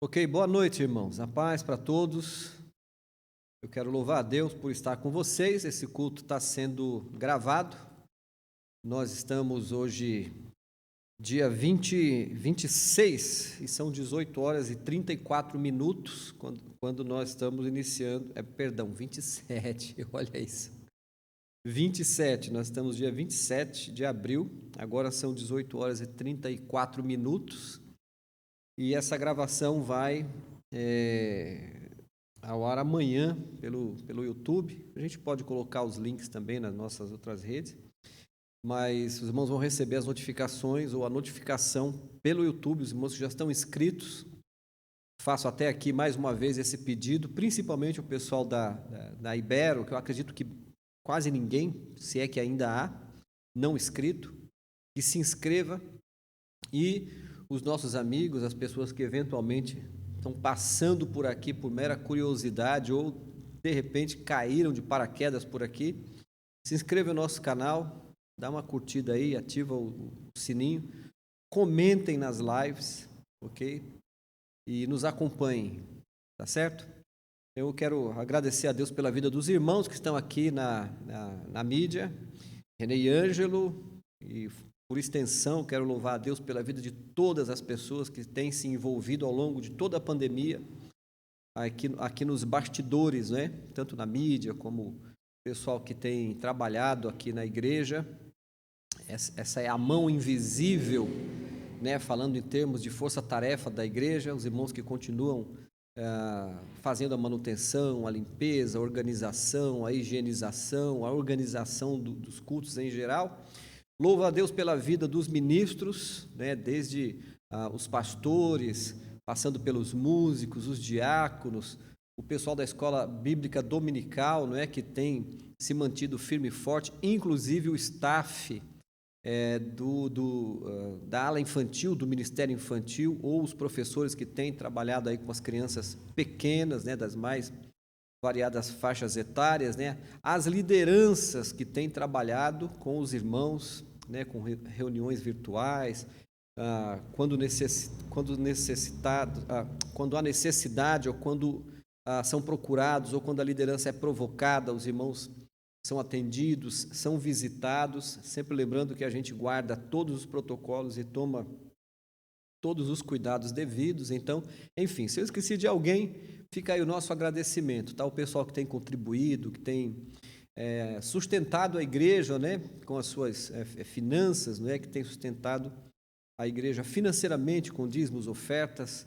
Ok, boa noite, irmãos. A paz para todos. Eu quero louvar a Deus por estar com vocês. Esse culto está sendo gravado. Nós estamos hoje, dia 26, e são 18 horas e 34 minutos, quando nós estamos iniciando. Perdão, 27, olha isso. 27, nós estamos dia 27 de abril, agora são 18 horas e 34 minutos. E essa gravação vai ao ar amanhã pelo YouTube. A gente pode colocar os links também nas nossas outras redes, mas os irmãos vão receber as notificações ou a notificação pelo YouTube, os irmãos que já estão inscritos. Faço até aqui mais uma vez esse pedido, principalmente o pessoal da Ibero, que eu acredito que quase ninguém, se é que ainda há, não inscrito, que se inscreva, e os nossos amigos, as pessoas que eventualmente estão passando por aqui por mera curiosidade ou de repente caíram de paraquedas por aqui, se inscreva no nosso canal, dá uma curtida aí, ativa o sininho, comentem nas lives, ok? E nos acompanhem, tá certo? Eu quero agradecer a Deus pela vida dos irmãos que estão aqui na mídia, René e Ângelo, e por extensão, quero louvar a Deus pela vida de todas as pessoas que têm se envolvido ao longo de toda a pandemia, aqui nos bastidores, né? Tanto na mídia como o pessoal que tem trabalhado aqui na igreja. Essa é a mão invisível, né? Falando em termos de força-tarefa da igreja, os irmãos que continuam fazendo a manutenção, a limpeza, a organização, a higienização, a organização dos cultos em geral. Louvo a Deus pela vida dos ministros, né, desde os pastores, passando pelos músicos, os diáconos, o pessoal da escola bíblica dominical, não é, que tem se mantido firme e forte, inclusive o staff da ala infantil, do ministério infantil, ou os professores que têm trabalhado aí com as crianças pequenas, né, das mais variadas faixas etárias, né, as lideranças que têm trabalhado com os irmãos, né, com reuniões virtuais, quando há necessidade ou quando são procurados ou quando a liderança é provocada, os irmãos são atendidos, são visitados, sempre lembrando que a gente guarda todos os protocolos e toma todos os cuidados devidos. Então, enfim, se eu esqueci de alguém, fica aí o nosso agradecimento, tá? O pessoal que tem contribuído, que tem sustentado a igreja, né, com as suas finanças, né, que tem sustentado a igreja financeiramente com dízimos, ofertas,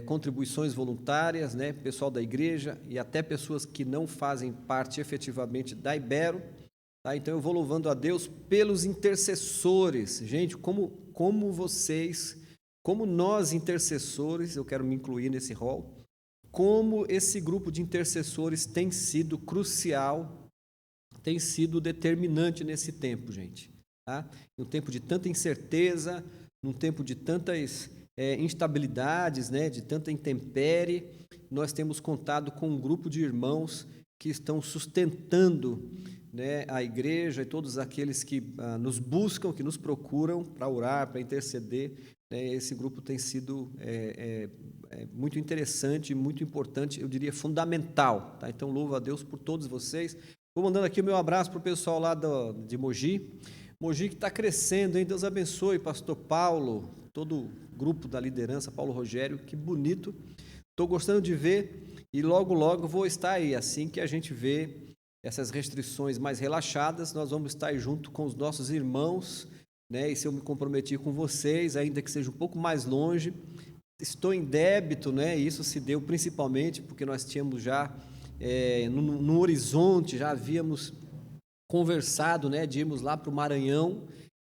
contribuições voluntárias, né, pessoal da igreja e até pessoas que não fazem parte efetivamente da Ibero, tá? Então eu vou louvando a Deus pelos intercessores, gente, como vocês, como nós intercessores, eu quero me incluir nesse rol, como esse grupo de intercessores tem sido crucial, tem sido determinante nesse tempo, gente, tá? Num tempo de tanta incerteza, num tempo de tantas instabilidades, né, de tanta intempérie, nós temos contado com um grupo de irmãos que estão sustentando, né, a igreja e todos aqueles que nos buscam, que nos procuram para orar, para interceder, né? Esse grupo tem sido muito interessante, muito importante, eu diria fundamental, tá? Então louvo a Deus por todos vocês. Vou mandando aqui o meu abraço para o pessoal lá de Mogi. Mogi que está crescendo, hein? Deus abençoe, pastor Paulo, todo o grupo da liderança, Paulo Rogério, que bonito. Estou gostando de ver e logo, logo vou estar aí. Assim que a gente vê essas restrições mais relaxadas, nós vamos estar junto com os nossos irmãos, né? E se eu me comprometer com vocês, ainda que seja um pouco mais longe, estou em débito, né? E isso se deu principalmente porque nós tínhamos já no horizonte, já havíamos conversado, né, de irmos lá para o Maranhão,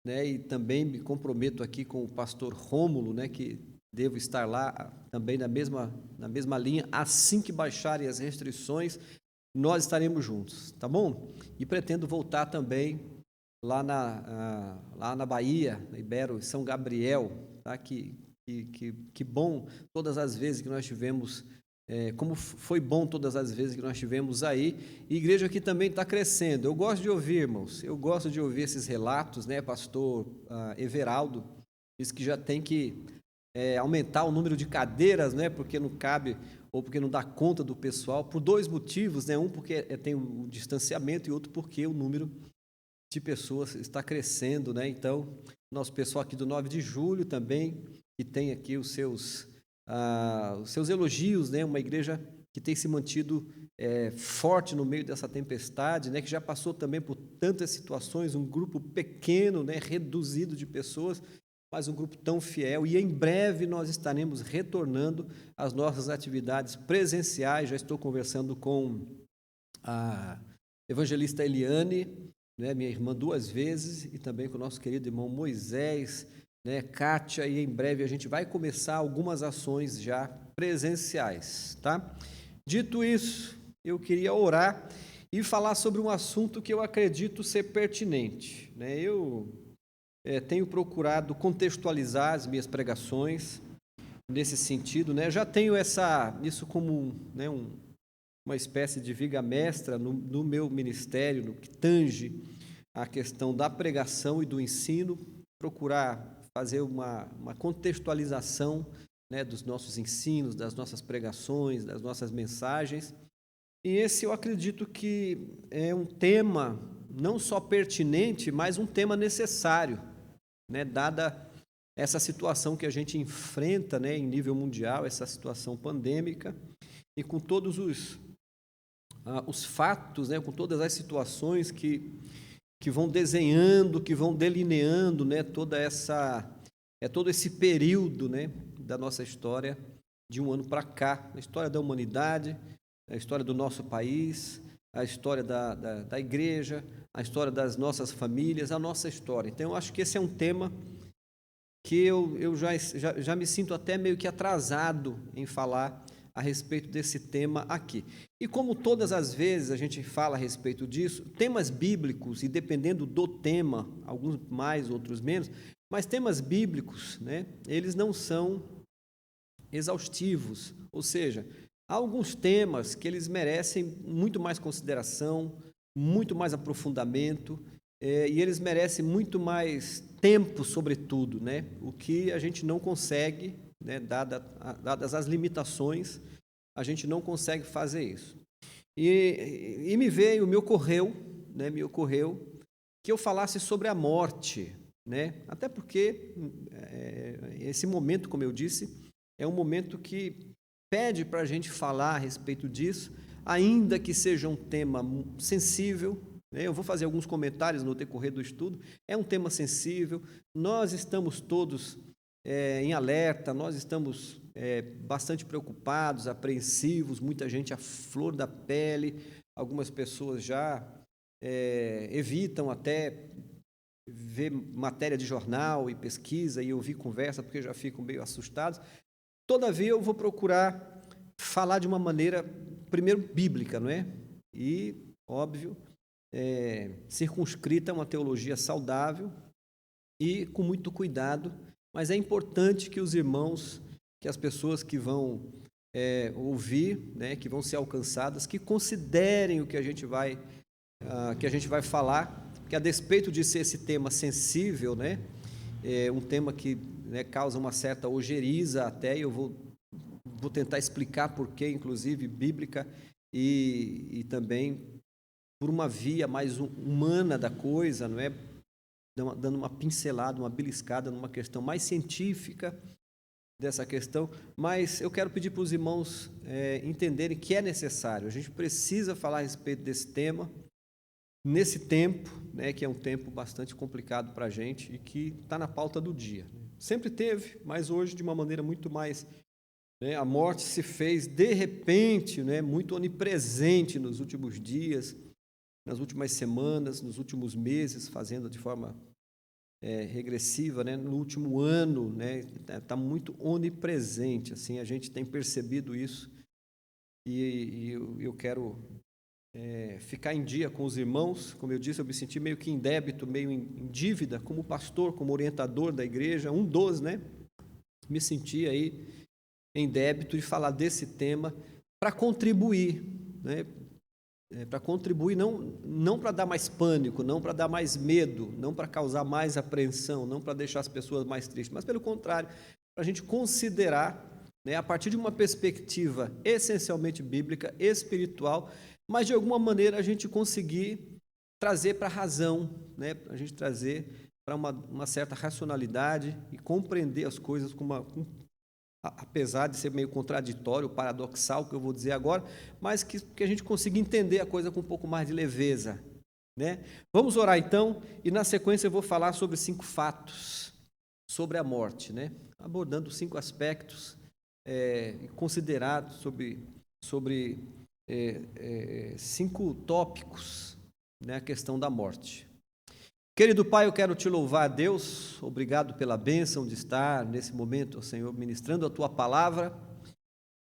né, e também me comprometo aqui com o pastor Rômulo, né, que devo estar lá também na mesma linha, assim que baixarem as restrições, nós estaremos juntos, tá bom? E pretendo voltar também lá na Bahia, na Ibero, em São Gabriel, tá? Que bom todas as vezes que nós tivemos, como foi bom todas as vezes que nós tivemos aí. E a igreja aqui também está crescendo. Eu gosto de ouvir, irmãos, eu gosto de ouvir esses relatos, né? Pastor Everaldo disse que já tem que aumentar o número de cadeiras, né, porque não cabe ou porque não dá conta do pessoal, por dois motivos, né, um porque tem o distanciamento e outro porque o número de pessoas está crescendo, né, então nosso pessoal aqui do 9 de julho também, que tem aqui os seus elogios, né, uma igreja que tem se mantido forte no meio dessa tempestade, né, que já passou também por tantas situações, um grupo pequeno, né, reduzido de pessoas, mas um grupo tão fiel, e em breve nós estaremos retornando às nossas atividades presenciais. Já estou conversando com a evangelista Eliane, né, minha irmã, 2 vezes, e também com o nosso querido irmão Moisés, né, Kátia, e em breve a gente vai começar algumas ações já presenciais, tá? Dito isso, eu queria orar e falar sobre um assunto que eu acredito ser pertinente, né? Eu tenho procurado contextualizar as minhas pregações nesse sentido, né? Já tenho isso como, né, uma espécie de viga mestra no meu ministério, no que tange a questão da pregação e do ensino, procurar fazer uma contextualização, né, dos nossos ensinos, das nossas pregações, das nossas mensagens. E esse eu acredito que é um tema não só pertinente, mas um tema necessário, né, dada essa situação que a gente enfrenta, né, em nível mundial, essa situação pandêmica, e com todos os fatos, né, com todas as situações que vão desenhando, que vão delineando, né, todo esse período, né, da nossa história de um ano para cá, a história da humanidade, a história do nosso país, a história da igreja, a história das nossas famílias, a nossa história. Então, eu acho que esse é um tema que eu já me sinto até meio que atrasado em falar a respeito desse tema aqui. E como todas as vezes a gente fala a respeito disso, temas bíblicos, e dependendo do tema, alguns mais, outros menos, mas temas bíblicos, né, eles não são exaustivos, ou seja, há alguns temas que eles merecem muito mais consideração, muito mais aprofundamento, e eles merecem muito mais tempo, sobretudo, né, o que a gente não consegue, né, dadas as limitações, a gente não consegue fazer isso. E me ocorreu que eu falasse sobre a morte, né, até porque esse momento, como eu disse, é um momento que pede para a gente falar a respeito disso, ainda que seja um tema sensível, né? Eu vou fazer alguns comentários no decorrer do estudo. É um tema sensível, nós estamos todos em alerta, nós estamos bastante preocupados, apreensivos, muita gente à flor da pele, algumas pessoas já evitam até ver matéria de jornal e pesquisa e ouvir conversa, porque já ficam meio assustados. Todavia, eu vou procurar falar de uma maneira, primeiro, bíblica, não é? E, óbvio, circunscrita a uma teologia saudável e com muito cuidado, mas é importante que os irmãos, que as pessoas que vão ouvir, né, que vão ser alcançadas, que considerem o que a gente vai falar, porque a despeito de ser esse tema sensível, né, um tema que, né, causa uma certa ojeriza até, e eu vou tentar explicar por quê, inclusive bíblica, e também por uma via mais humana da coisa, não é? Dando uma pincelada, uma beliscada numa questão mais científica dessa questão, mas eu quero pedir para os irmãos entenderem que é necessário, a gente precisa falar a respeito desse tema, nesse tempo, né, que é um tempo bastante complicado para a gente e que está na pauta do dia. Sempre teve, mas hoje de uma maneira muito mais, né, a morte se fez de repente, né, muito onipresente nos últimos dias, nas últimas semanas, nos últimos meses, fazendo de forma regressiva, né, no último ano, né, está muito onipresente, assim, a gente tem percebido isso e eu quero ficar em dia com os irmãos. Como eu disse, eu me senti meio que em débito, meio em dívida, como pastor, como orientador da igreja, né? Me senti aí em débito de falar desse tema para contribuir, né? Para contribuir, não para dar mais pânico, não para dar mais medo, não para causar mais apreensão, não para deixar as pessoas mais tristes, mas pelo contrário, para a gente considerar, né, a partir de uma perspectiva essencialmente bíblica, espiritual, mas de alguma maneira a gente conseguir trazer para a razão, né, a gente trazer para uma certa racionalidade e compreender as coisas apesar de ser meio contraditório, paradoxal, o que eu vou dizer agora, mas que a gente consiga entender a coisa com um pouco mais de leveza, né? Vamos orar então, e na sequência eu vou falar sobre 5 fatos sobre a morte, né? Abordando 5 aspectos considerados sobre 5 tópicos, né? A questão da morte. Querido Pai, eu quero te louvar, Deus, obrigado pela bênção de estar nesse momento, Senhor, ministrando a Tua palavra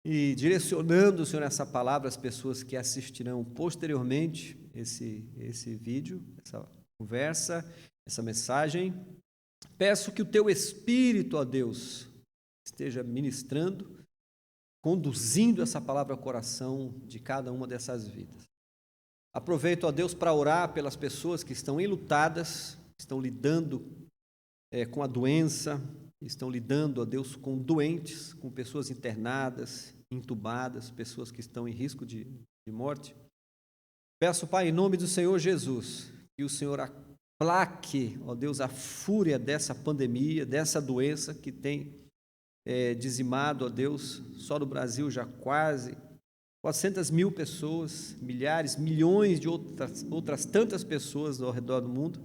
e direcionando, Senhor, essa palavra às pessoas que assistirão posteriormente esse vídeo, essa conversa, essa mensagem. Peço que o Teu Espírito, ó Deus, esteja ministrando, conduzindo essa palavra ao coração de cada uma dessas vidas. Aproveito, ó Deus, para orar pelas pessoas que estão enlutadas, estão lidando com a doença, estão lidando, ó Deus, com doentes, com pessoas internadas, entubadas, pessoas que estão em risco de morte. Peço, Pai, em nome do Senhor Jesus, que o Senhor aplaque, ó Deus, a fúria dessa pandemia, dessa doença que tem dizimado, ó Deus, só no Brasil já quase 400 mil pessoas, milhares, milhões de outras tantas pessoas ao redor do mundo.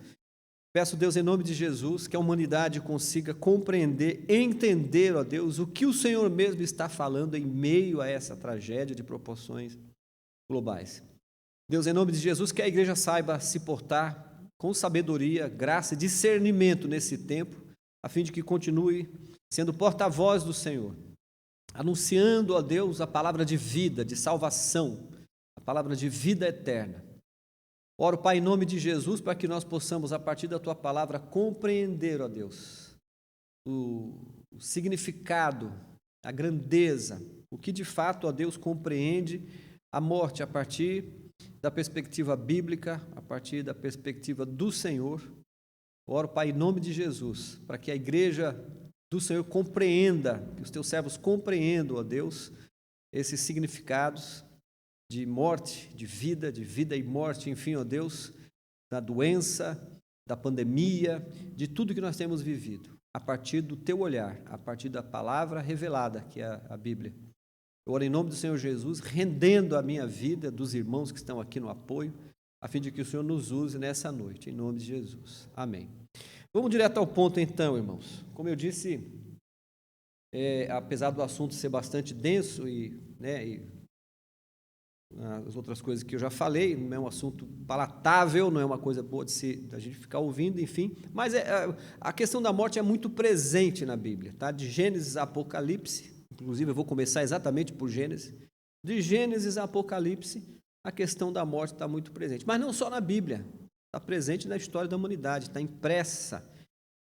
Peço, Deus, em nome de Jesus, que a humanidade consiga compreender, entender, ó Deus, o que o Senhor mesmo está falando em meio a essa tragédia de proporções globais. Deus, em nome de Jesus, que a igreja saiba se portar com sabedoria, graça e discernimento nesse tempo, a fim de que continue sendo porta-voz do Senhor, anunciando a Deus a palavra de vida, de salvação, a palavra de vida eterna. Oro, Pai, em nome de Jesus, para que nós possamos, a partir da Tua palavra, compreender, ó Deus, o significado, a grandeza, o que de fato, ó Deus, compreende a morte a partir da perspectiva bíblica, a partir da perspectiva do Senhor. Oro, Pai, em nome de Jesus, para que a igreja do Senhor compreenda, que os Teus servos compreendam, ó Deus, esses significados de morte, de vida e morte, enfim, ó Deus, da doença, da pandemia, de tudo que nós temos vivido, a partir do Teu olhar, a partir da palavra revelada, que é a Bíblia. Eu oro em nome do Senhor Jesus, rendendo a minha vida dos irmãos que estão aqui no apoio, a fim de que o Senhor nos use nessa noite, em nome de Jesus. Amém. Vamos direto ao ponto então, irmãos. Como eu disse, apesar do assunto ser bastante denso e as outras coisas que eu já falei, não é um assunto palatável, não é uma coisa boa da gente ficar ouvindo, enfim, mas a questão da morte é muito presente na Bíblia, tá? De Gênesis a Apocalipse, inclusive eu vou começar exatamente por Gênesis, de Gênesis a Apocalipse, a questão da morte está muito presente, mas não só na Bíblia, está presente na história da humanidade, está impressa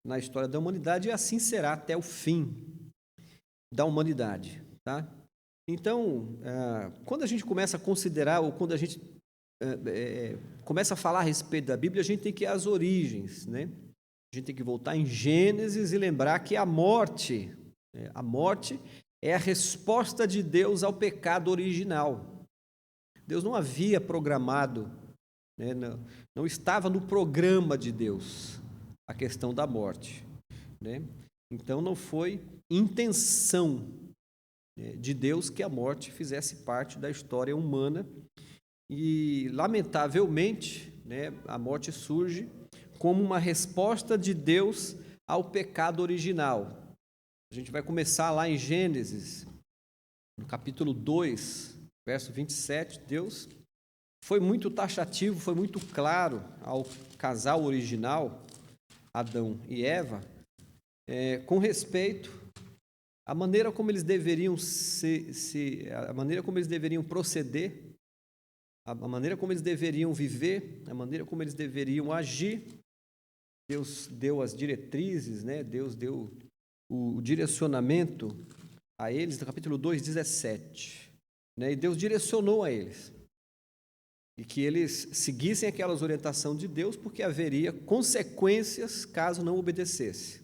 na história da humanidade e assim será até o fim da humanidade, tá? Então, quando a gente começa a considerar, ou quando a gente começa a falar a respeito da Bíblia, a gente tem que ir às origens, né? A gente tem que voltar em Gênesis e lembrar que a morte é a resposta de Deus ao pecado original. Deus não havia programado, né, não estava no programa de Deus a questão da morte, né? Então não foi intenção de Deus que a morte fizesse parte da história humana e, lamentavelmente, né, a morte surge como uma resposta de Deus ao pecado original. A gente vai começar lá em Gênesis, no capítulo 2, verso 27, Deus foi muito taxativo, foi muito claro ao casal original, Adão e Eva, com respeito à maneira como eles deveriam a maneira como eles deveriam proceder, a maneira como eles deveriam viver, a maneira como eles deveriam agir. Deus deu as diretrizes, né? Deus deu o direcionamento a eles, no capítulo 2, 17. Né? E Deus direcionou a eles. E que eles seguissem aquelas orientações de Deus, porque haveria consequências caso não obedecesse.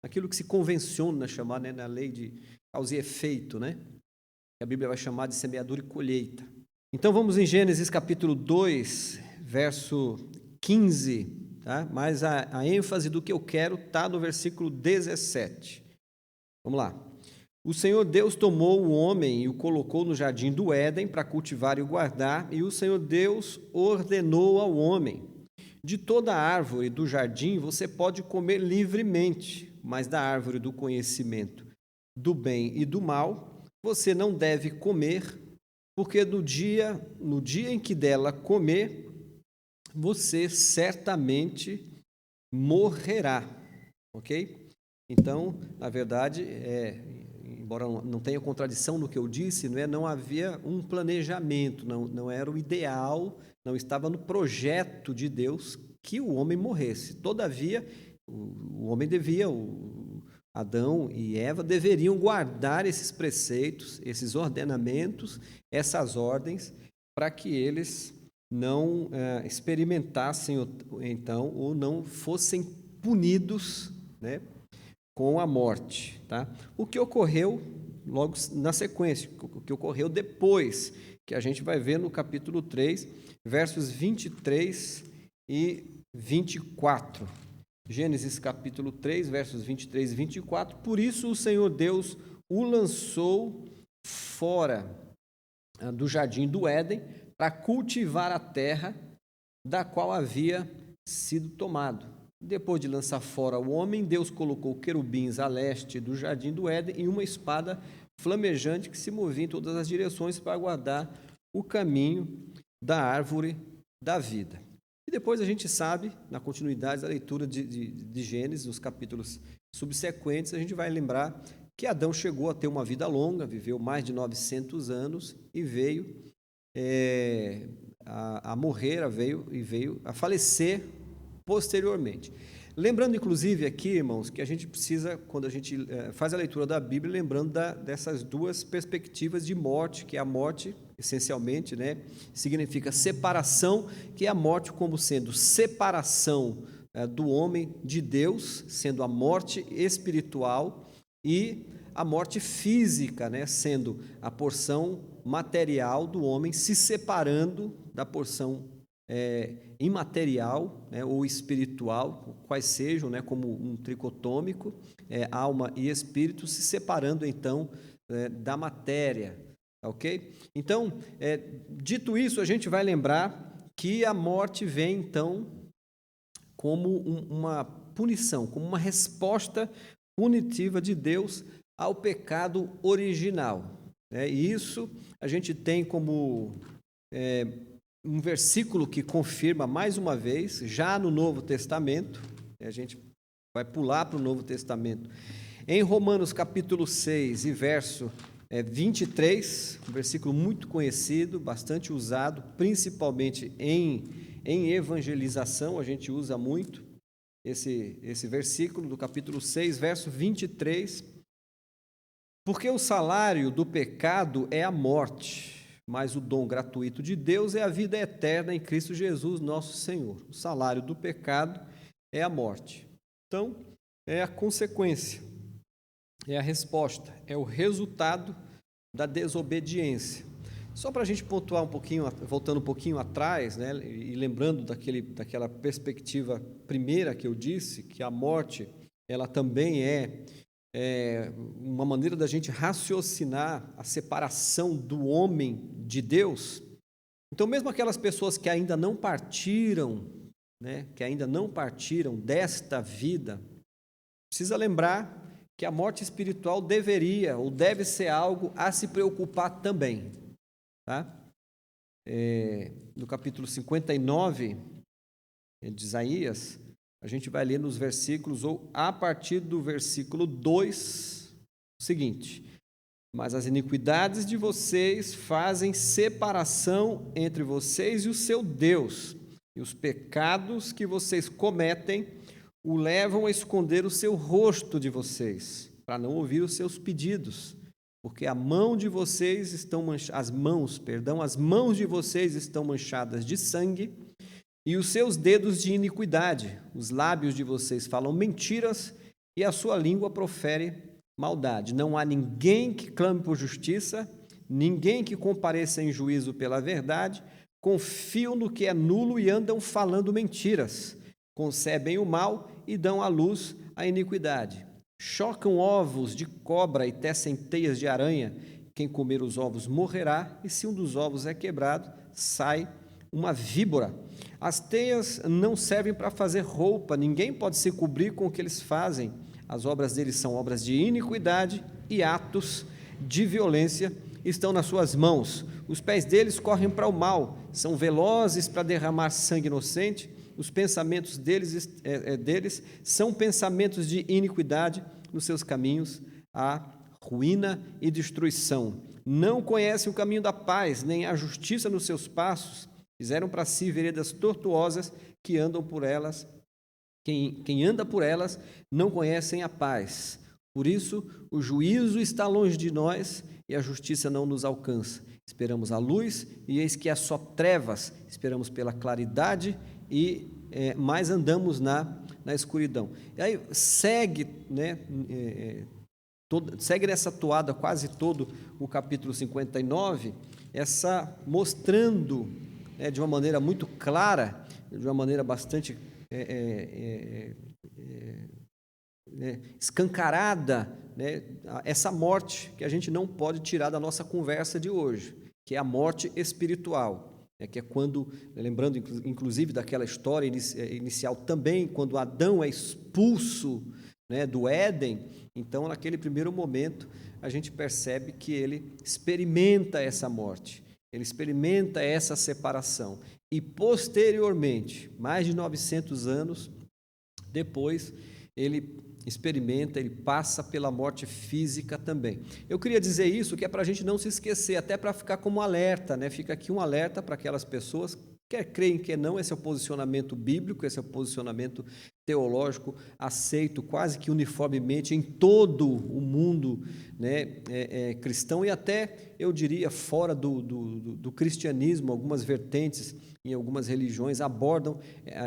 aquilo que se convenciona chamar, né, na lei de causa e efeito, né? Que a Bíblia vai chamar de semeadura e colheita. Então vamos em Gênesis capítulo 2, verso 15, tá? Mas a ênfase do que eu quero está no versículo 17. Vamos lá. O Senhor Deus tomou o homem e o colocou no jardim do Éden para cultivar e o guardar, e o Senhor Deus ordenou ao homem: de toda árvore do jardim você pode comer livremente, mas da árvore do conhecimento do bem e do mal você não deve comer, porque no dia em que dela comer, você certamente morrerá. Ok? Então, na verdade, embora não tenha contradição no que eu disse, não havia um planejamento, não era o ideal, não estava no projeto de Deus que o homem morresse. Todavia, o homem devia, Adão e Eva deveriam guardar esses preceitos, esses ordenamentos, essas ordens, para que eles não experimentassem, então, ou não fossem punidos, né, com a morte, tá? O que ocorreu logo na sequência, o que ocorreu depois, que a gente vai ver no capítulo 3, versos 23 e 24. Gênesis capítulo 3, versos 23 e 24. Por isso o Senhor Deus o lançou fora do jardim do Éden para cultivar a terra da qual havia sido tomado. Depois de lançar fora o homem, Deus colocou querubins a leste do jardim do Éden e uma espada flamejante que se movia em todas as direções para guardar o caminho da árvore da vida. E depois a gente sabe, na continuidade da leitura de Gênesis, nos capítulos subsequentes, a gente vai lembrar que Adão chegou a ter uma vida longa, viveu mais de 900 anos e veio a morrer, veio a falecer posteriormente. Lembrando, inclusive, aqui, irmãos, que a gente precisa, quando a gente faz a leitura da Bíblia, lembrando dessas duas perspectivas de morte, que é a morte, essencialmente, né, significa separação, que é a morte como sendo separação do homem de Deus, sendo a morte espiritual, e a morte física, né, sendo a porção material do homem se separando da porção imaterial, né, ou espiritual, quais sejam, né, como um tricotômico, alma e espírito, se separando então da matéria, ok? Então, dito isso, a gente vai lembrar que a morte vem então como uma punição, como uma resposta punitiva de Deus ao pecado original, né? E isso a gente tem como um versículo que confirma mais uma vez, já no Novo Testamento, a gente vai pular para o Novo Testamento, em Romanos capítulo 6 e verso 23, um versículo muito conhecido, bastante usado, principalmente em evangelização, a gente usa muito esse versículo do capítulo 6, verso 23, porque o salário do pecado é a morte, mas o dom gratuito de Deus é a vida eterna em Cristo Jesus, nosso Senhor. O salário do pecado é a morte. Então, é a consequência, é a resposta, é o resultado da desobediência. Só para a gente pontuar um pouquinho, voltando um pouquinho atrás, né, e lembrando daquela perspectiva primeira que eu disse, que a morte ela também é uma maneira da gente raciocinar a separação do homem de Deus. Então, mesmo aquelas pessoas que ainda não partiram, né, que ainda não partiram desta vida, precisa lembrar que a morte espiritual deveria ou deve ser algo a se preocupar também, tá? No capítulo 59 de Isaías, a gente vai ler nos versículos, ou a partir do versículo 2, o seguinte: mas as iniquidades de vocês fazem separação entre vocês e o seu Deus, e os pecados que vocês cometem o levam a esconder o seu rosto de vocês, para não ouvir os seus pedidos, porque as mãos de vocês estão manchadas de sangue, e os seus dedos de iniquidade. Os lábios de vocês falam mentiras e a sua língua profere maldade. Não há ninguém que clame por justiça, ninguém que compareça em juízo pela verdade. Confiam no que é nulo e andam falando mentiras. Concebem o mal e dão à luz a iniquidade. Chocam ovos de cobra e tecem teias de aranha. Quem comer os ovos morrerá, e se um dos ovos é quebrado, sai uma víbora. As teias não servem para fazer roupa, ninguém pode se cobrir com o que eles fazem. As obras deles são obras de iniquidade, e atos de violência estão nas suas mãos. Os pés deles correm para o mal, são velozes para derramar sangue inocente. Os pensamentos deles são pensamentos de iniquidade, nos seus caminhos há ruína e destruição. Não conhecem o caminho da paz, nem a justiça nos seus passos. Fizeram para si veredas tortuosas, que andam por elas. Quem anda por elas não conhecem a paz. Por isso, o juízo está longe de nós e a justiça não nos alcança. Esperamos a luz e eis que há só trevas. Esperamos pela claridade e mais andamos na escuridão. E aí segue, segue nessa toada quase todo o capítulo 59, mostrando de uma maneira muito clara, de uma maneira bastante escancarada, essa morte que a gente não pode tirar da nossa conversa de hoje, que é a morte espiritual. Que é quando, lembrando inclusive daquela história inicial também, quando Adão é expulso do Éden, então naquele primeiro momento a gente percebe que ele experimenta essa morte, ele experimenta essa separação, e posteriormente, mais de 900 anos depois, ele passa pela morte física também. Eu queria dizer isso, que é para a gente não se esquecer, até para ficar como alerta, fica aqui um alerta para aquelas pessoas, quer creem, quer não, esse é o posicionamento bíblico, esse é o posicionamento teológico aceito quase que uniformemente em todo o mundo cristão, e até, eu diria, fora do cristianismo, algumas vertentes em algumas religiões abordam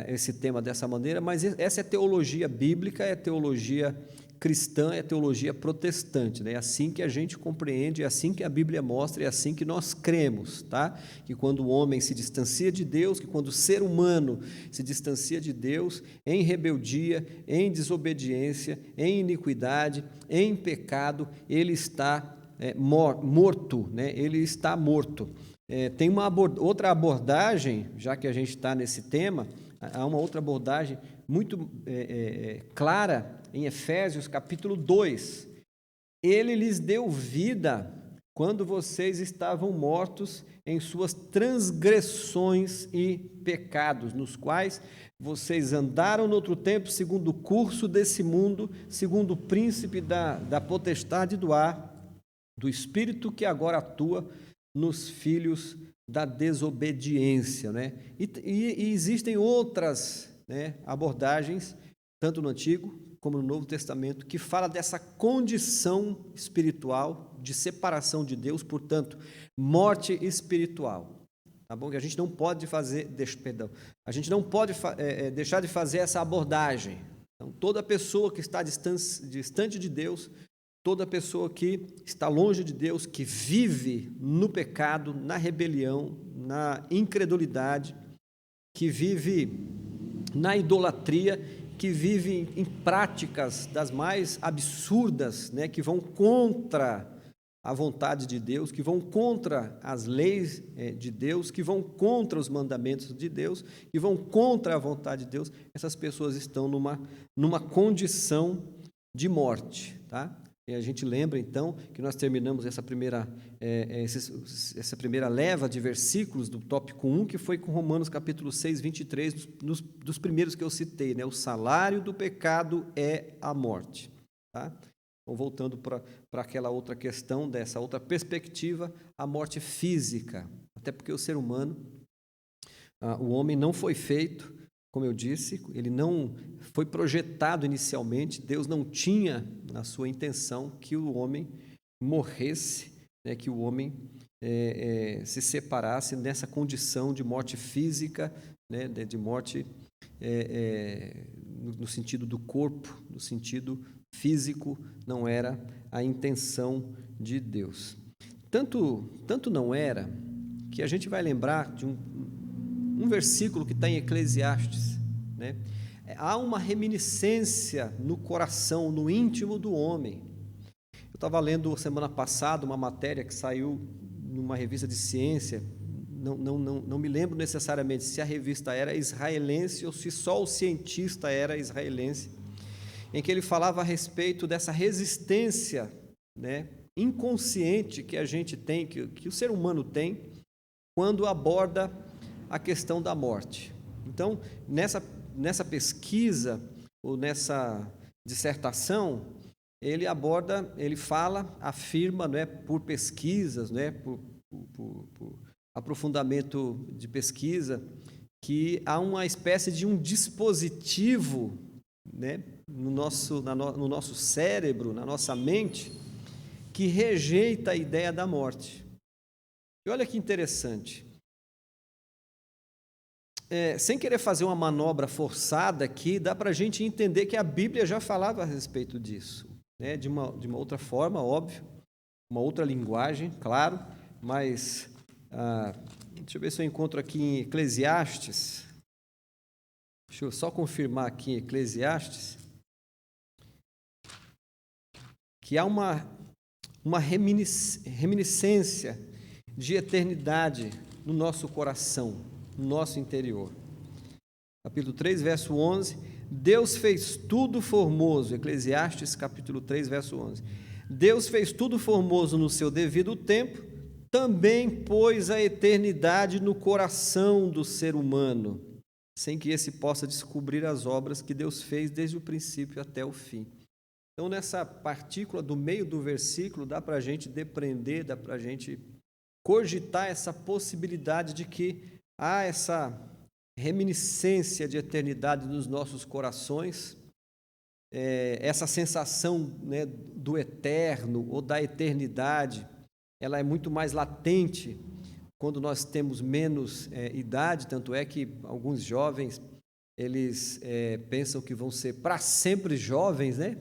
esse tema dessa maneira, mas essa é teologia bíblica, é teologia cristã, é teologia protestante, É assim que a gente compreende, é assim que a Bíblia mostra, é assim que nós cremos, tá? Que quando o homem se distancia de Deus, que quando o ser humano se distancia de Deus, em rebeldia, em desobediência, em iniquidade, em pecado, ele está morto, Ele está morto. Tem outra abordagem, já que a gente está nesse tema, há uma outra abordagem muito clara em Efésios capítulo 2. Ele lhes deu vida quando vocês estavam mortos em suas transgressões e pecados, nos quais vocês andaram no outro tempo, segundo o curso desse mundo, segundo o príncipe da potestade do ar, do espírito que agora atua nos filhos da desobediência, E existem outras abordagens, tanto no Antigo como no Novo Testamento, que fala dessa condição espiritual de separação de Deus, portanto, morte espiritual. Tá bom? Que a gente não pode deixar de fazer essa abordagem. Então, toda pessoa que está distante de Deus, toda pessoa que está longe de Deus, que vive no pecado, na rebelião, na incredulidade, que vive na idolatria, que vive em práticas das mais absurdas, que vão contra a vontade de Deus, que vão contra as leis de Deus, que vão contra os mandamentos de Deus, que vão contra a vontade de Deus, essas pessoas estão numa condição de morte, tá? E a gente lembra, então, que nós terminamos essa primeira leva de versículos do tópico 1, que foi com Romanos capítulo 6, 23, dos primeiros que eu citei, O salário do pecado é a morte. Tá? Então, voltando para aquela outra questão, dessa outra perspectiva, a morte física. Até porque o ser humano, o homem não foi feito, como eu disse, ele não foi projetado inicialmente, Deus não tinha na sua intenção que o homem morresse, que o homem se separasse nessa condição de morte física, de morte no sentido do corpo, no sentido físico, não era a intenção de Deus. Tanto não era, que a gente vai lembrar de um versículo que está em Eclesiastes, né? Há uma reminiscência no coração, no íntimo do homem. Eu estava lendo semana passada uma matéria que saiu numa revista de ciência, não me lembro necessariamente se a revista era israelense ou se só o cientista era israelense, em que ele falava a respeito dessa resistência, né, inconsciente que a gente tem, que o ser humano tem, quando aborda a questão da morte. Então, nessa pesquisa, ou nessa dissertação, ele afirma, né, por pesquisas, né, por aprofundamento de pesquisa, que há uma espécie de um dispositivo, né, no nosso cérebro, na nossa mente, que rejeita a ideia da morte. E olha que interessante. Sem querer fazer uma manobra forçada aqui, dá para a gente entender que a Bíblia já falava a respeito disso, né? De uma outra forma, óbvio, uma outra linguagem, claro, mas deixa eu ver se eu encontro aqui em Eclesiastes. Deixa eu só confirmar aqui em Eclesiastes que há uma reminiscência de eternidade no nosso coração, no nosso interior. Capítulo 3, verso 11, Deus fez tudo formoso, Eclesiastes capítulo 3, verso 11. Deus fez tudo formoso no seu devido tempo, também pôs a eternidade no coração do ser humano, sem que esse possa descobrir as obras que Deus fez desde o princípio até o fim. Então, nessa partícula do meio do versículo, dá para a gente depreender, dá para a gente cogitar essa possibilidade de que há essa reminiscência de eternidade nos nossos corações, essa sensação, né, do eterno ou da eternidade, ela é muito mais latente quando nós temos menos idade, tanto é que alguns jovens, eles pensam que vão ser para sempre jovens, né?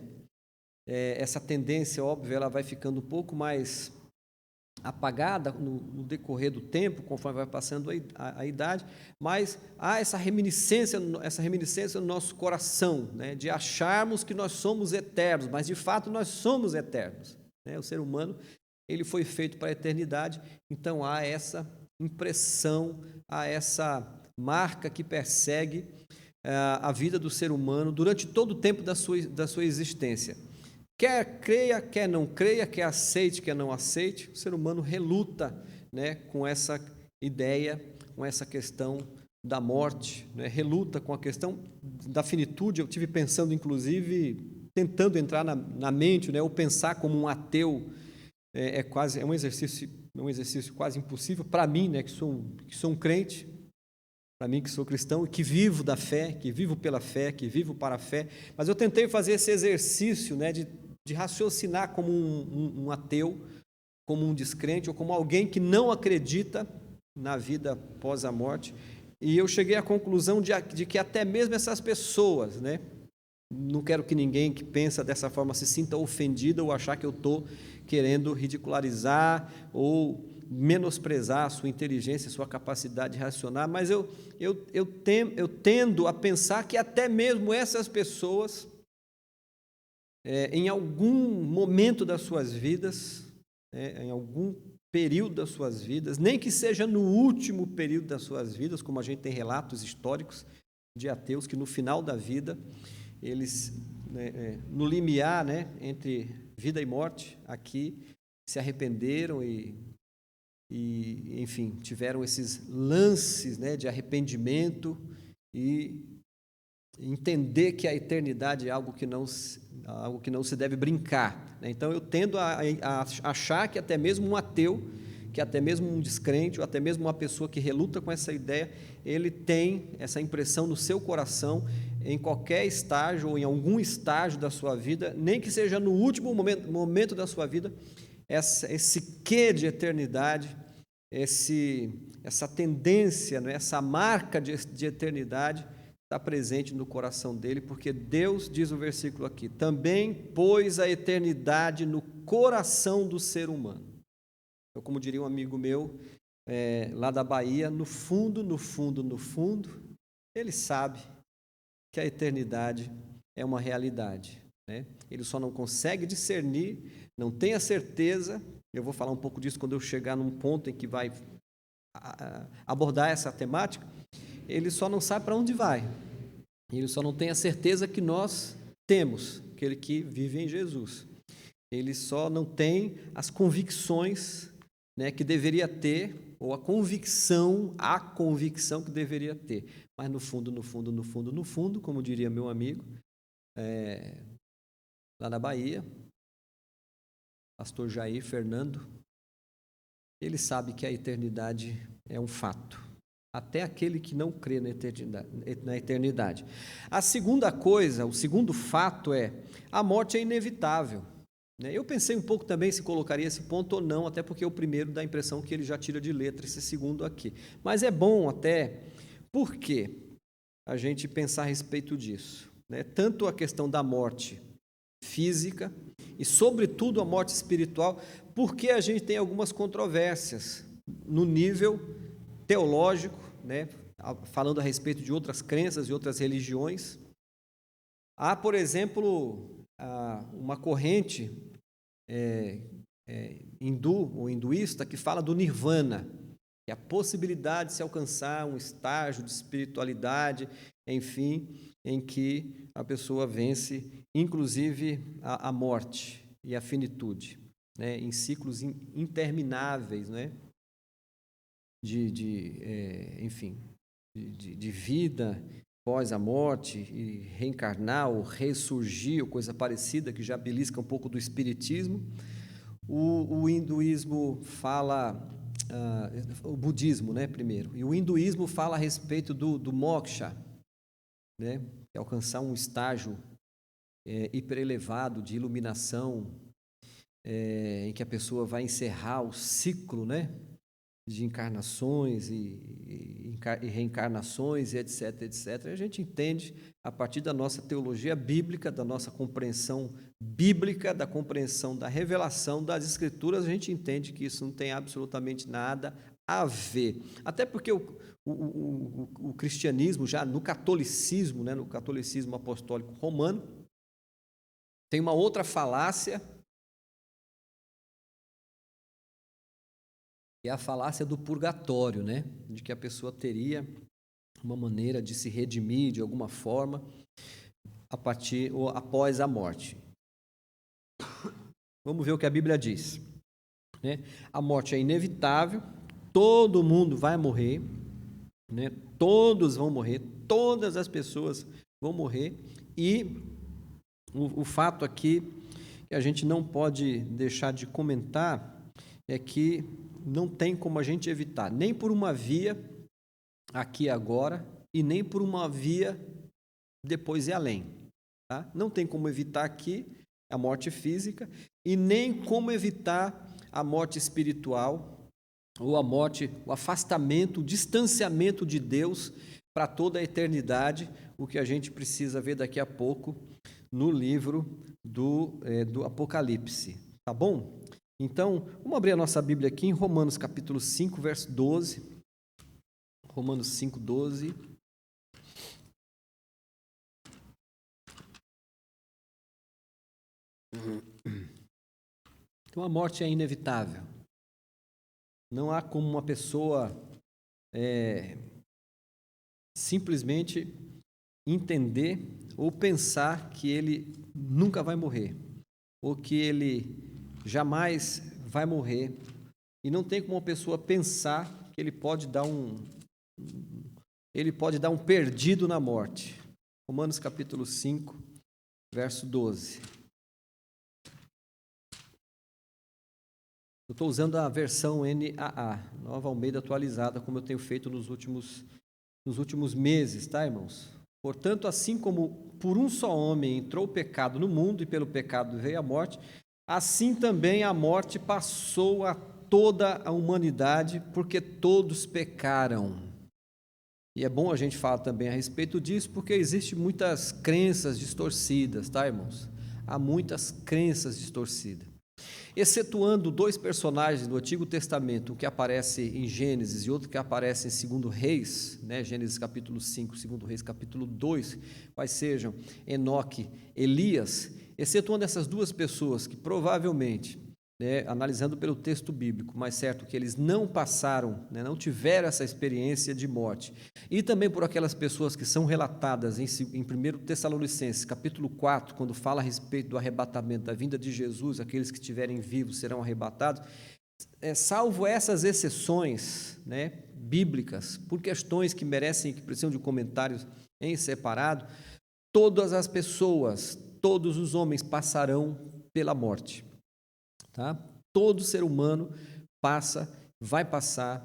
Essa tendência, óbvio, ela vai ficando um pouco mais apagada no decorrer do tempo, conforme vai passando a idade, mas há essa reminiscência no nosso coração, né, de acharmos que nós somos eternos, mas de fato nós somos eternos, né? O ser humano, ele foi feito para a eternidade, então há essa impressão, há essa marca que persegue a vida do ser humano durante todo o tempo da sua existência. Quer creia, quer não creia, quer aceite, quer não aceite, o ser humano reluta, né, com essa ideia, com essa questão da morte, né, reluta com a questão da finitude. Eu tive pensando, inclusive, tentando entrar na mente, né, ou pensar como um ateu, é um exercício quase impossível para mim, né, que sou um crente, para mim que sou cristão e que vivo da fé, que vivo pela fé, que vivo para a fé, mas eu tentei fazer esse exercício, né, de raciocinar como um ateu, como um descrente ou como alguém que não acredita na vida após a morte, e eu cheguei à conclusão de que até mesmo essas pessoas, né, não quero que ninguém que pensa dessa forma se sinta ofendido ou achar que eu estou querendo ridicularizar ou menosprezar a sua inteligência, a sua capacidade de raciocinar, mas eu tendo a pensar que até mesmo essas pessoas, em algum momento das suas vidas, em algum período das suas vidas, nem que seja no último período das suas vidas, como a gente tem relatos históricos de ateus que no final da vida, eles, no limiar, né, entre vida e morte, aqui, se arrependeram e enfim, tiveram esses lances, né, de arrependimento e entender que a eternidade é algo que não se deve brincar, né? Então eu tendo a achar que até mesmo um ateu, que até mesmo um descrente, ou até mesmo uma pessoa que reluta com essa ideia, ele tem essa impressão no seu coração, em qualquer estágio ou em algum estágio da sua vida, nem que seja no último momento da sua vida, esse quê de eternidade, essa tendência, né, essa marca de eternidade está presente no coração dele, porque Deus, diz o versículo aqui, também pôs a eternidade no coração do ser humano. Então, como diria um amigo meu, lá da Bahia, no fundo, no fundo, no fundo, ele sabe que a eternidade é uma realidade, né? Ele só não consegue discernir, não tem a certeza. Eu vou falar um pouco disso quando eu chegar num ponto em que vai abordar essa temática. Ele só não sabe para onde vai. Ele só não tem a certeza que nós temos, aquele que vive em Jesus. Ele só não tem as convicções, né, que deveria ter, ou a convicção que deveria ter. Mas no fundo, no fundo, no fundo, no fundo, como diria meu amigo, lá na Bahia, pastor Jair Fernando, ele sabe que a eternidade é um fato, até aquele que não crê na eternidade. A segunda coisa, o segundo fato a morte é inevitável. Eu pensei um pouco também se colocaria esse ponto ou não, até porque o primeiro dá a impressão que ele já tira de letra esse segundo aqui. Mas é bom até, porque a gente pensar a respeito disso, né? Tanto a questão da morte física e, sobretudo, a morte espiritual, porque a gente tem algumas controvérsias no nível teológico, né? Falando a respeito de outras crenças e outras religiões. Há, por exemplo, uma corrente hindu ou hinduísta que fala do nirvana, que é a possibilidade de se alcançar um estágio de espiritualidade, enfim, em que a pessoa vence, inclusive, a morte e a finitude, né, em ciclos intermináveis, né, enfim, de vida após a morte, e reencarnar ou ressurgir, ou coisa parecida, que já belisca um pouco do espiritismo. O hinduísmo fala, o budismo, né, primeiro, e o hinduísmo fala a respeito do moksha, né, que é alcançar um estágio hiperelevado de iluminação, em que a pessoa vai encerrar o ciclo, né, de encarnações e reencarnações, e etc, etc. A gente entende, a partir da nossa teologia bíblica, da nossa compreensão bíblica, da compreensão da revelação das Escrituras, a gente entende que isso não tem absolutamente nada a ver. Até porque o cristianismo, já no catolicismo, né, no catolicismo apostólico romano, tem uma outra falácia, é a falácia do purgatório, né? De que a pessoa teria uma maneira de se redimir de alguma forma a partir ou após a morte. Vamos ver o que a Bíblia diz, né? A morte é inevitável, todo mundo vai morrer, né? Todos vão morrer, todas as pessoas vão morrer, e o fato aqui que a gente não pode deixar de comentar é que não tem como a gente evitar, nem por uma via aqui agora e nem por uma via depois e além, tá? Não tem como evitar aqui a morte física e nem como evitar a morte espiritual ou a morte, o afastamento, o distanciamento de Deus para toda a eternidade, o que a gente precisa ver daqui a pouco no livro do Apocalipse, tá bom? Então, vamos abrir a nossa Bíblia aqui em Romanos capítulo 5, verso 12. Romanos 5, 12. Então, a morte é inevitável. Não há como uma pessoa simplesmente entender ou pensar que ele nunca vai morrer, ou que ele jamais vai morrer, e não tem como uma pessoa pensar que ele pode dar um perdido na morte. Romanos capítulo 5, verso 12. Eu estou usando a versão NAA, Nova Almeida atualizada, como eu tenho feito nos últimos meses, tá, irmãos? Portanto, assim como por um só homem entrou o pecado no mundo, e pelo pecado veio a morte, assim também a morte passou a toda a humanidade, porque todos pecaram. E é bom a gente falar também a respeito disso, porque existem muitas crenças distorcidas, tá, irmãos? Há muitas crenças distorcidas. Excetuando dois personagens do Antigo Testamento, um que aparece em Gênesis e outro que aparece em 2 Reis, né? Gênesis capítulo 5, 2 Reis capítulo 2, quais sejam Enoque, Elias, excetuando essas duas pessoas que provavelmente, né, analisando pelo texto bíblico, mais certo que eles não passaram, né, não tiveram essa experiência de morte, e também por aquelas pessoas que são relatadas em 1 Tessalonicenses, capítulo 4, quando fala a respeito do arrebatamento, da vinda de Jesus, aqueles que estiverem vivos serão arrebatados, salvo essas exceções, né, bíblicas, por questões que merecem, que precisam de comentários em separado, todas as pessoas, todos os homens passarão pela morte. Tá? Todo ser humano vai passar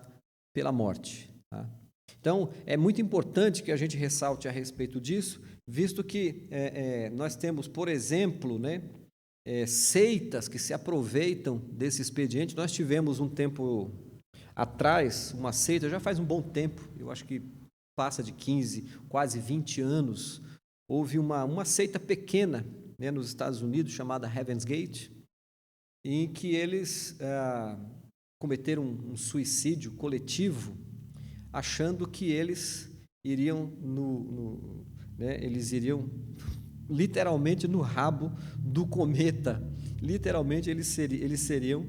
pela morte. Tá? Então, é muito importante que a gente ressalte a respeito disso, visto que nós temos, por exemplo, né, seitas que se aproveitam desse expediente. Nós tivemos um tempo atrás uma seita, já faz um bom tempo, eu acho que passa de 15, quase 20 anos, houve uma seita pequena, né, nos Estados Unidos, chamada Heaven's Gate, em que eles cometeram um suicídio coletivo, achando que eles iriam eles iriam literalmente no rabo do cometa. Literalmente eles seriam,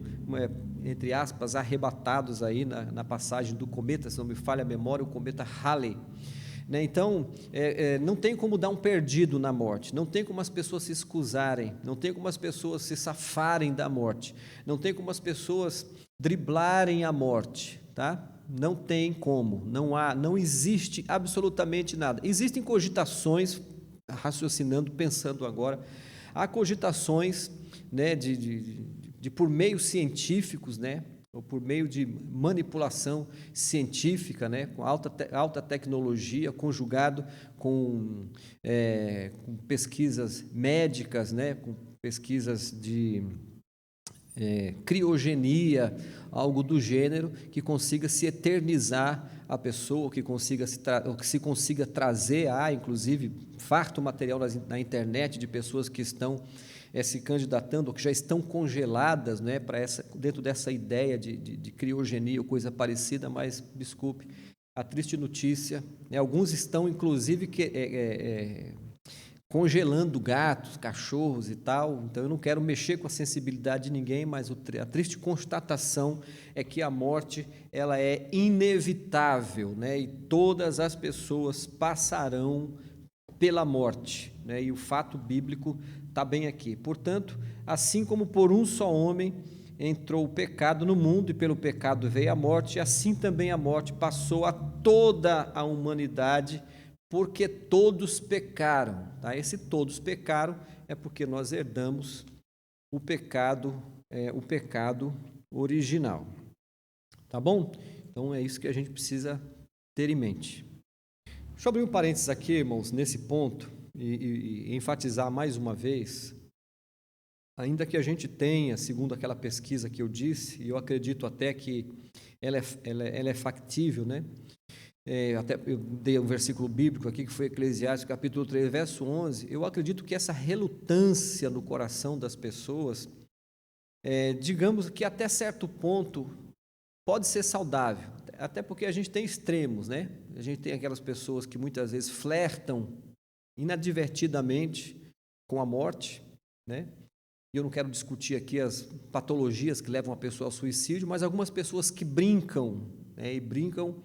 entre aspas, arrebatados aí na passagem do cometa, se não me falha a memória, o cometa Halley. Então, não tem como dar um perdido na morte, não tem como as pessoas se excusarem, não tem como as pessoas se safarem da morte, não tem como as pessoas driblarem a morte, tá? Não tem como, não existe absolutamente nada. Existem cogitações, raciocinando, pensando agora, há cogitações, né, de por meios científicos, né, ou por meio de manipulação científica, né, com alta tecnologia, conjugado com pesquisas médicas, né, com pesquisas de criogenia, algo do gênero, que consiga se eternizar a pessoa, que se consiga trazer, inclusive, farto material na internet de pessoas que estão se candidatando, ou que já estão congeladas, né, dentro dessa ideia de criogenia ou coisa parecida, mas, desculpe, a triste notícia, né, alguns estão, inclusive, congelando gatos, cachorros e tal. Então eu não quero mexer com a sensibilidade de ninguém, mas a triste constatação é que a morte ela é inevitável, né? E todas as pessoas passarão pela morte, né? E o fato bíblico está bem aqui. Portanto, assim como por um só homem entrou o pecado no mundo e pelo pecado veio a morte, assim também a morte passou a toda a humanidade, porque todos pecaram. Tá? Esse todos pecaram é porque nós herdamos o pecado original. Tá bom? Então é isso que a gente precisa ter em mente. Deixa eu abrir um parênteses aqui, irmãos, nesse ponto, e enfatizar mais uma vez, ainda que a gente tenha, segundo aquela pesquisa que eu disse, e eu acredito até que ela é factível, né? Até eu dei um versículo bíblico aqui, que foi Eclesiastes, capítulo 3, verso 11, eu acredito que essa relutância no coração das pessoas, digamos que até certo ponto, pode ser saudável, até porque a gente tem extremos, né? A gente tem aquelas pessoas que muitas vezes flertam inadvertidamente com a morte, né? E eu não quero discutir aqui as patologias que levam a pessoa ao suicídio, mas algumas pessoas que brincam, né? E brincam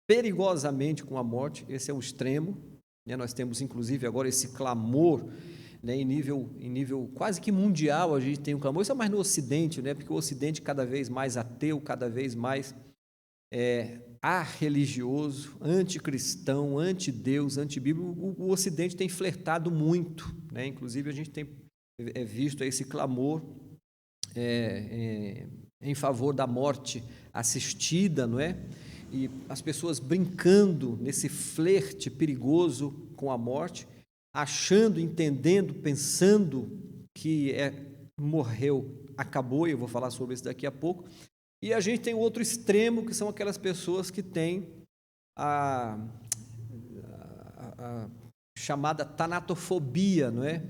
perigosamente com a morte, esse é o extremo, né? Nós temos inclusive agora esse clamor, né? Em nível quase que mundial, a gente tem um clamor, isso é mais no Ocidente, né? Porque o Ocidente cada vez mais ateu, cada vez mais arreligioso, anticristão, antideus, antibíblico. O Ocidente tem flertado muito, né? Inclusive a gente tem visto esse clamor em favor da morte assistida, não é? E as pessoas brincando nesse flerte perigoso com a morte, achando, entendendo, pensando que morreu, acabou, e eu vou falar sobre isso daqui a pouco. E a gente tem outro extremo, que são aquelas pessoas que têm a chamada tanatofobia, não é?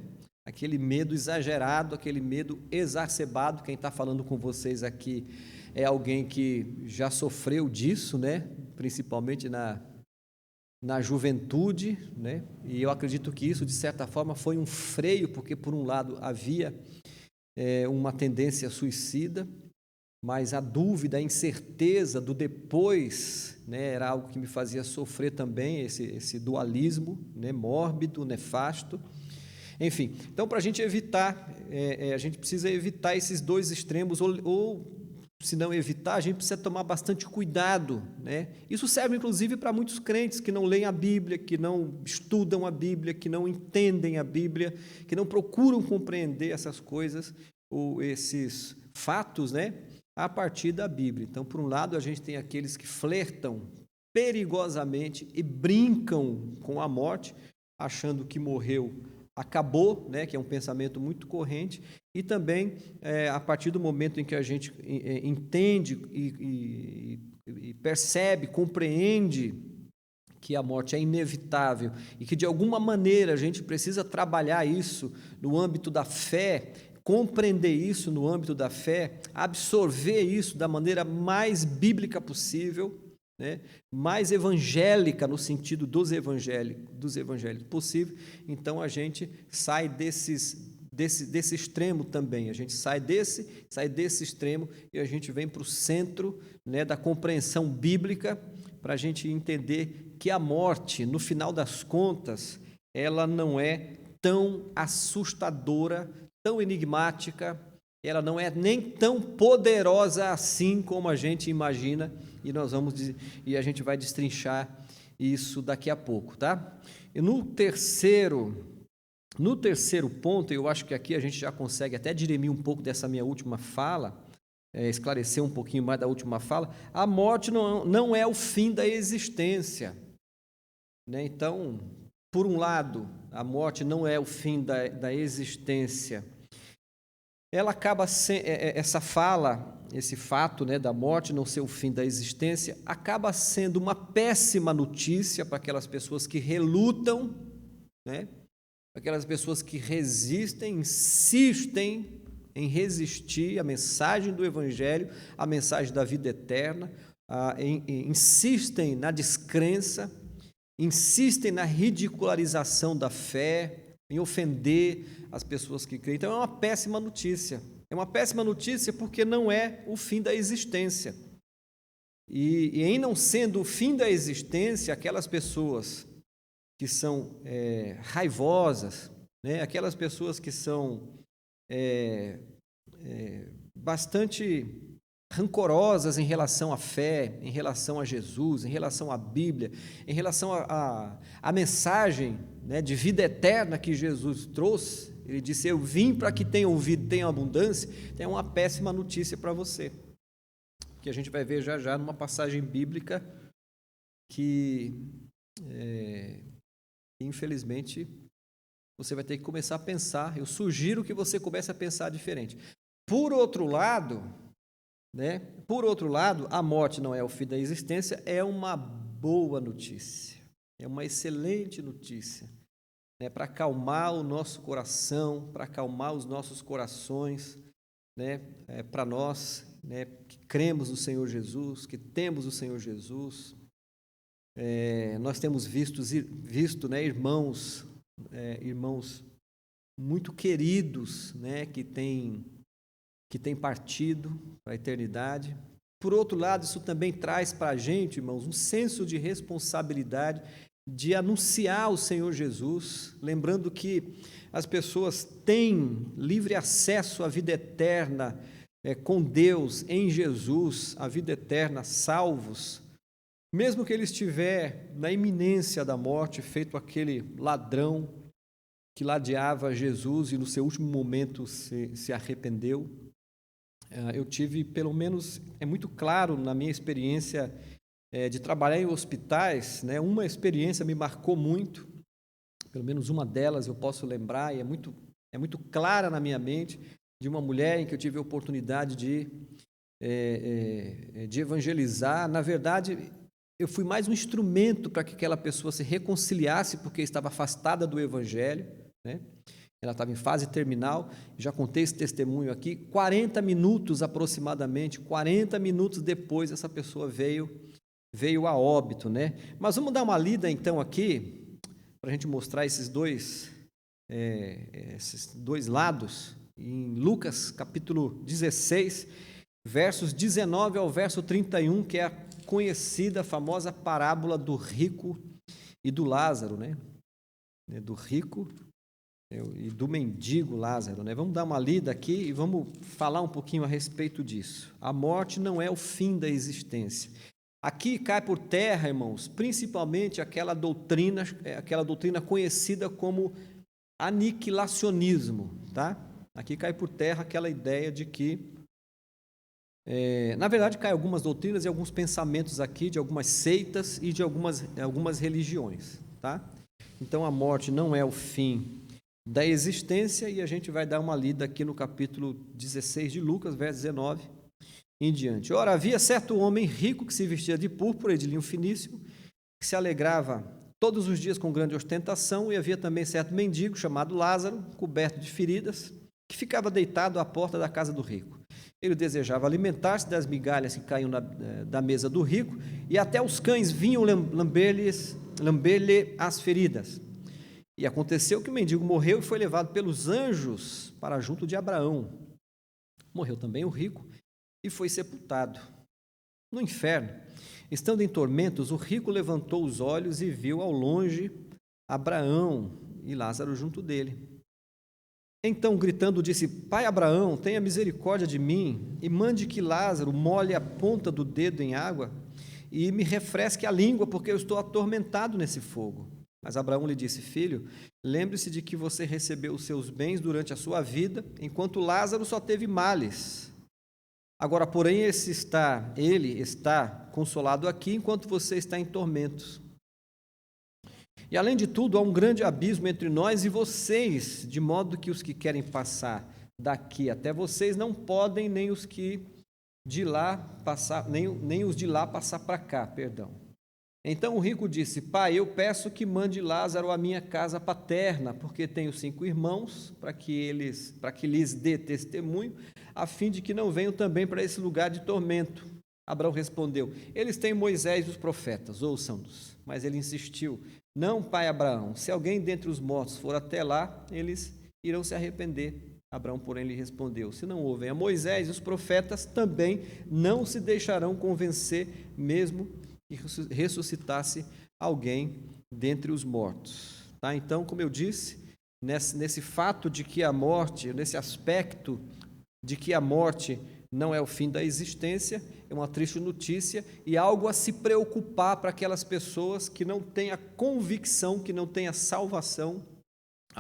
Aquele medo exagerado, aquele medo exacerbado. Quem está falando com vocês aqui é alguém que já sofreu disso, né? Principalmente na juventude, né? E eu acredito que isso, de certa forma, foi um freio, porque, por um lado, havia uma tendência suicida, mas a dúvida, a incerteza do depois, né, era algo que me fazia sofrer também, esse dualismo, né, mórbido, nefasto. Enfim, então, para a gente evitar, a gente precisa evitar esses dois extremos, ou se não evitar, a gente precisa tomar bastante cuidado, né? Isso serve, inclusive, para muitos crentes que não leem a Bíblia, que não estudam a Bíblia, que não entendem a Bíblia, que não procuram compreender essas coisas, ou esses fatos, né, a partir da Bíblia. Então, por um lado, a gente tem aqueles que flertam perigosamente e brincam com a morte, achando que morreu, acabou, né, que é um pensamento muito corrente, e também a partir do momento em que a gente entende e percebe, compreende que a morte é inevitável e que de alguma maneira a gente precisa trabalhar isso no âmbito da fé, compreender isso no âmbito da fé, absorver isso da maneira mais bíblica possível, né? Mais evangélica no sentido dos evangélicos possível. Então a gente sai desse extremo também, a gente sai desse extremo e a gente vem para o centro, né, da compreensão bíblica, para a gente entender que a morte, no final das contas, ela não é tão assustadora, tão enigmática, ela não é nem tão poderosa assim como a gente imagina, e a gente vai destrinchar isso daqui a pouco, tá? E no terceiro ponto, eu acho que aqui a gente já consegue até dirimir um pouco dessa minha última fala, esclarecer um pouquinho mais da última fala. A morte não é o fim da existência, né? Então, por um lado, a morte não é o fim da existência. Ela acaba essa fala, esse fato, né, da morte não ser o fim da existência, acaba sendo uma péssima notícia para aquelas pessoas que relutam, né? Aquelas pessoas que resistem, insistem em resistir à mensagem do Evangelho, à mensagem da vida eterna, insistem na descrença, insistem na ridicularização da fé, em ofender as pessoas que creem. Então é uma péssima notícia. É uma péssima notícia porque não é o fim da existência. E em não sendo o fim da existência, aquelas pessoas que são raivosas, né? Aquelas pessoas que são bastante rancorosas em relação à fé, em relação a Jesus, em relação à Bíblia, em relação à mensagem, né, de vida eterna que Jesus trouxe. Ele disse: eu vim para que tenham vida, tenham abundância. É uma péssima notícia para você, que a gente vai ver já já numa passagem bíblica que infelizmente você vai ter que começar a pensar. Eu sugiro que você comece a pensar diferente. Por outro lado, a morte não é o fim da existência, é uma boa notícia, é uma excelente notícia, né, para acalmar o nosso coração, para acalmar os nossos corações, né, para nós, né, que cremos no Senhor Jesus, que temos o Senhor Jesus. Nós temos visto, né, irmãos muito queridos, né, que têm partido para a eternidade. Por outro lado, isso também traz para a gente, irmãos, um senso de responsabilidade de anunciar o Senhor Jesus, lembrando que as pessoas têm livre acesso à vida eterna com Deus em Jesus, a vida eterna, salvos, mesmo que ele estiver na iminência da morte, feito aquele ladrão que ladeava Jesus e no seu último momento se arrependeu. Eu tive, pelo menos, é muito claro na minha experiência de trabalhar em hospitais, né, uma experiência me marcou muito, pelo menos uma delas eu posso lembrar, e é muito clara na minha mente, de uma mulher em que eu tive a oportunidade de evangelizar. Na verdade, eu fui mais um instrumento para que aquela pessoa se reconciliasse, porque estava afastada do Evangelho, né? Ela estava em fase terminal, já contei esse testemunho aqui, 40 minutos aproximadamente, 40 minutos depois essa pessoa veio a óbito, né? Mas vamos dar uma lida então aqui, para a gente mostrar esses dois lados, em Lucas capítulo 16, versos 19 ao verso 31, que é a conhecida, famosa parábola do rico e do Lázaro, né? Do rico e do mendigo Lázaro, né? Vamos dar uma lida aqui e vamos falar um pouquinho a respeito disso. A morte não é o fim da existência. Aqui cai por terra, irmãos, principalmente aquela doutrina conhecida como aniquilacionismo, tá? Aqui cai por terra aquela ideia de que, na verdade, cai algumas doutrinas e alguns pensamentos aqui de algumas seitas e de algumas religiões, tá? Então, a morte não é o fim da existência, e a gente vai dar uma lida aqui no capítulo 16 de Lucas, verso 19 em diante. Ora, havia certo homem rico que se vestia de púrpura e de linho finíssimo, que se alegrava todos os dias com grande ostentação, e havia também certo mendigo chamado Lázaro, coberto de feridas, que ficava deitado à porta da casa do rico. Ele desejava alimentar-se das migalhas que caíam da mesa do rico, e até os cães vinham lamber-lhe as feridas. E aconteceu que o mendigo morreu e foi levado pelos anjos para junto de Abraão. Morreu também o rico e foi sepultado. No inferno, estando em tormentos, o rico levantou os olhos e viu ao longe Abraão e Lázaro junto dele. Então, gritando, disse: Pai Abraão, tenha misericórdia de mim e mande que Lázaro molhe a ponta do dedo em água e me refresque a língua, porque eu estou atormentado nesse fogo. Mas Abraão lhe disse: Filho, lembre-se de que você recebeu os seus bens durante a sua vida, enquanto Lázaro só teve males. Agora, porém, ele está consolado aqui, enquanto você está em tormentos. E, além de tudo, há um grande abismo entre nós e vocês, de modo que os que querem passar daqui até vocês não podem, nem os de lá passar para cá, perdão. Então o rico disse: Pai, eu peço que mande Lázaro à minha casa paterna, porque tenho 5 irmãos, para que lhes dê testemunho, a fim de que não venham também para esse lugar de tormento. Abraão respondeu: Eles têm Moisés e os profetas, ouçam-nos. Mas ele insistiu: Não, pai Abraão, se alguém dentre os mortos for até lá, eles irão se arrepender. Abraão, porém, lhe respondeu: Se não ouvem a Moisés e os profetas, também não se deixarão convencer, mesmo que ressuscitasse alguém dentre os mortos. Tá? Então, como eu disse, nesse fato de que a morte, nesse aspecto de que a morte não é o fim da existência, é uma triste notícia e algo a se preocupar para aquelas pessoas que não têm a convicção, que não têm a salvação,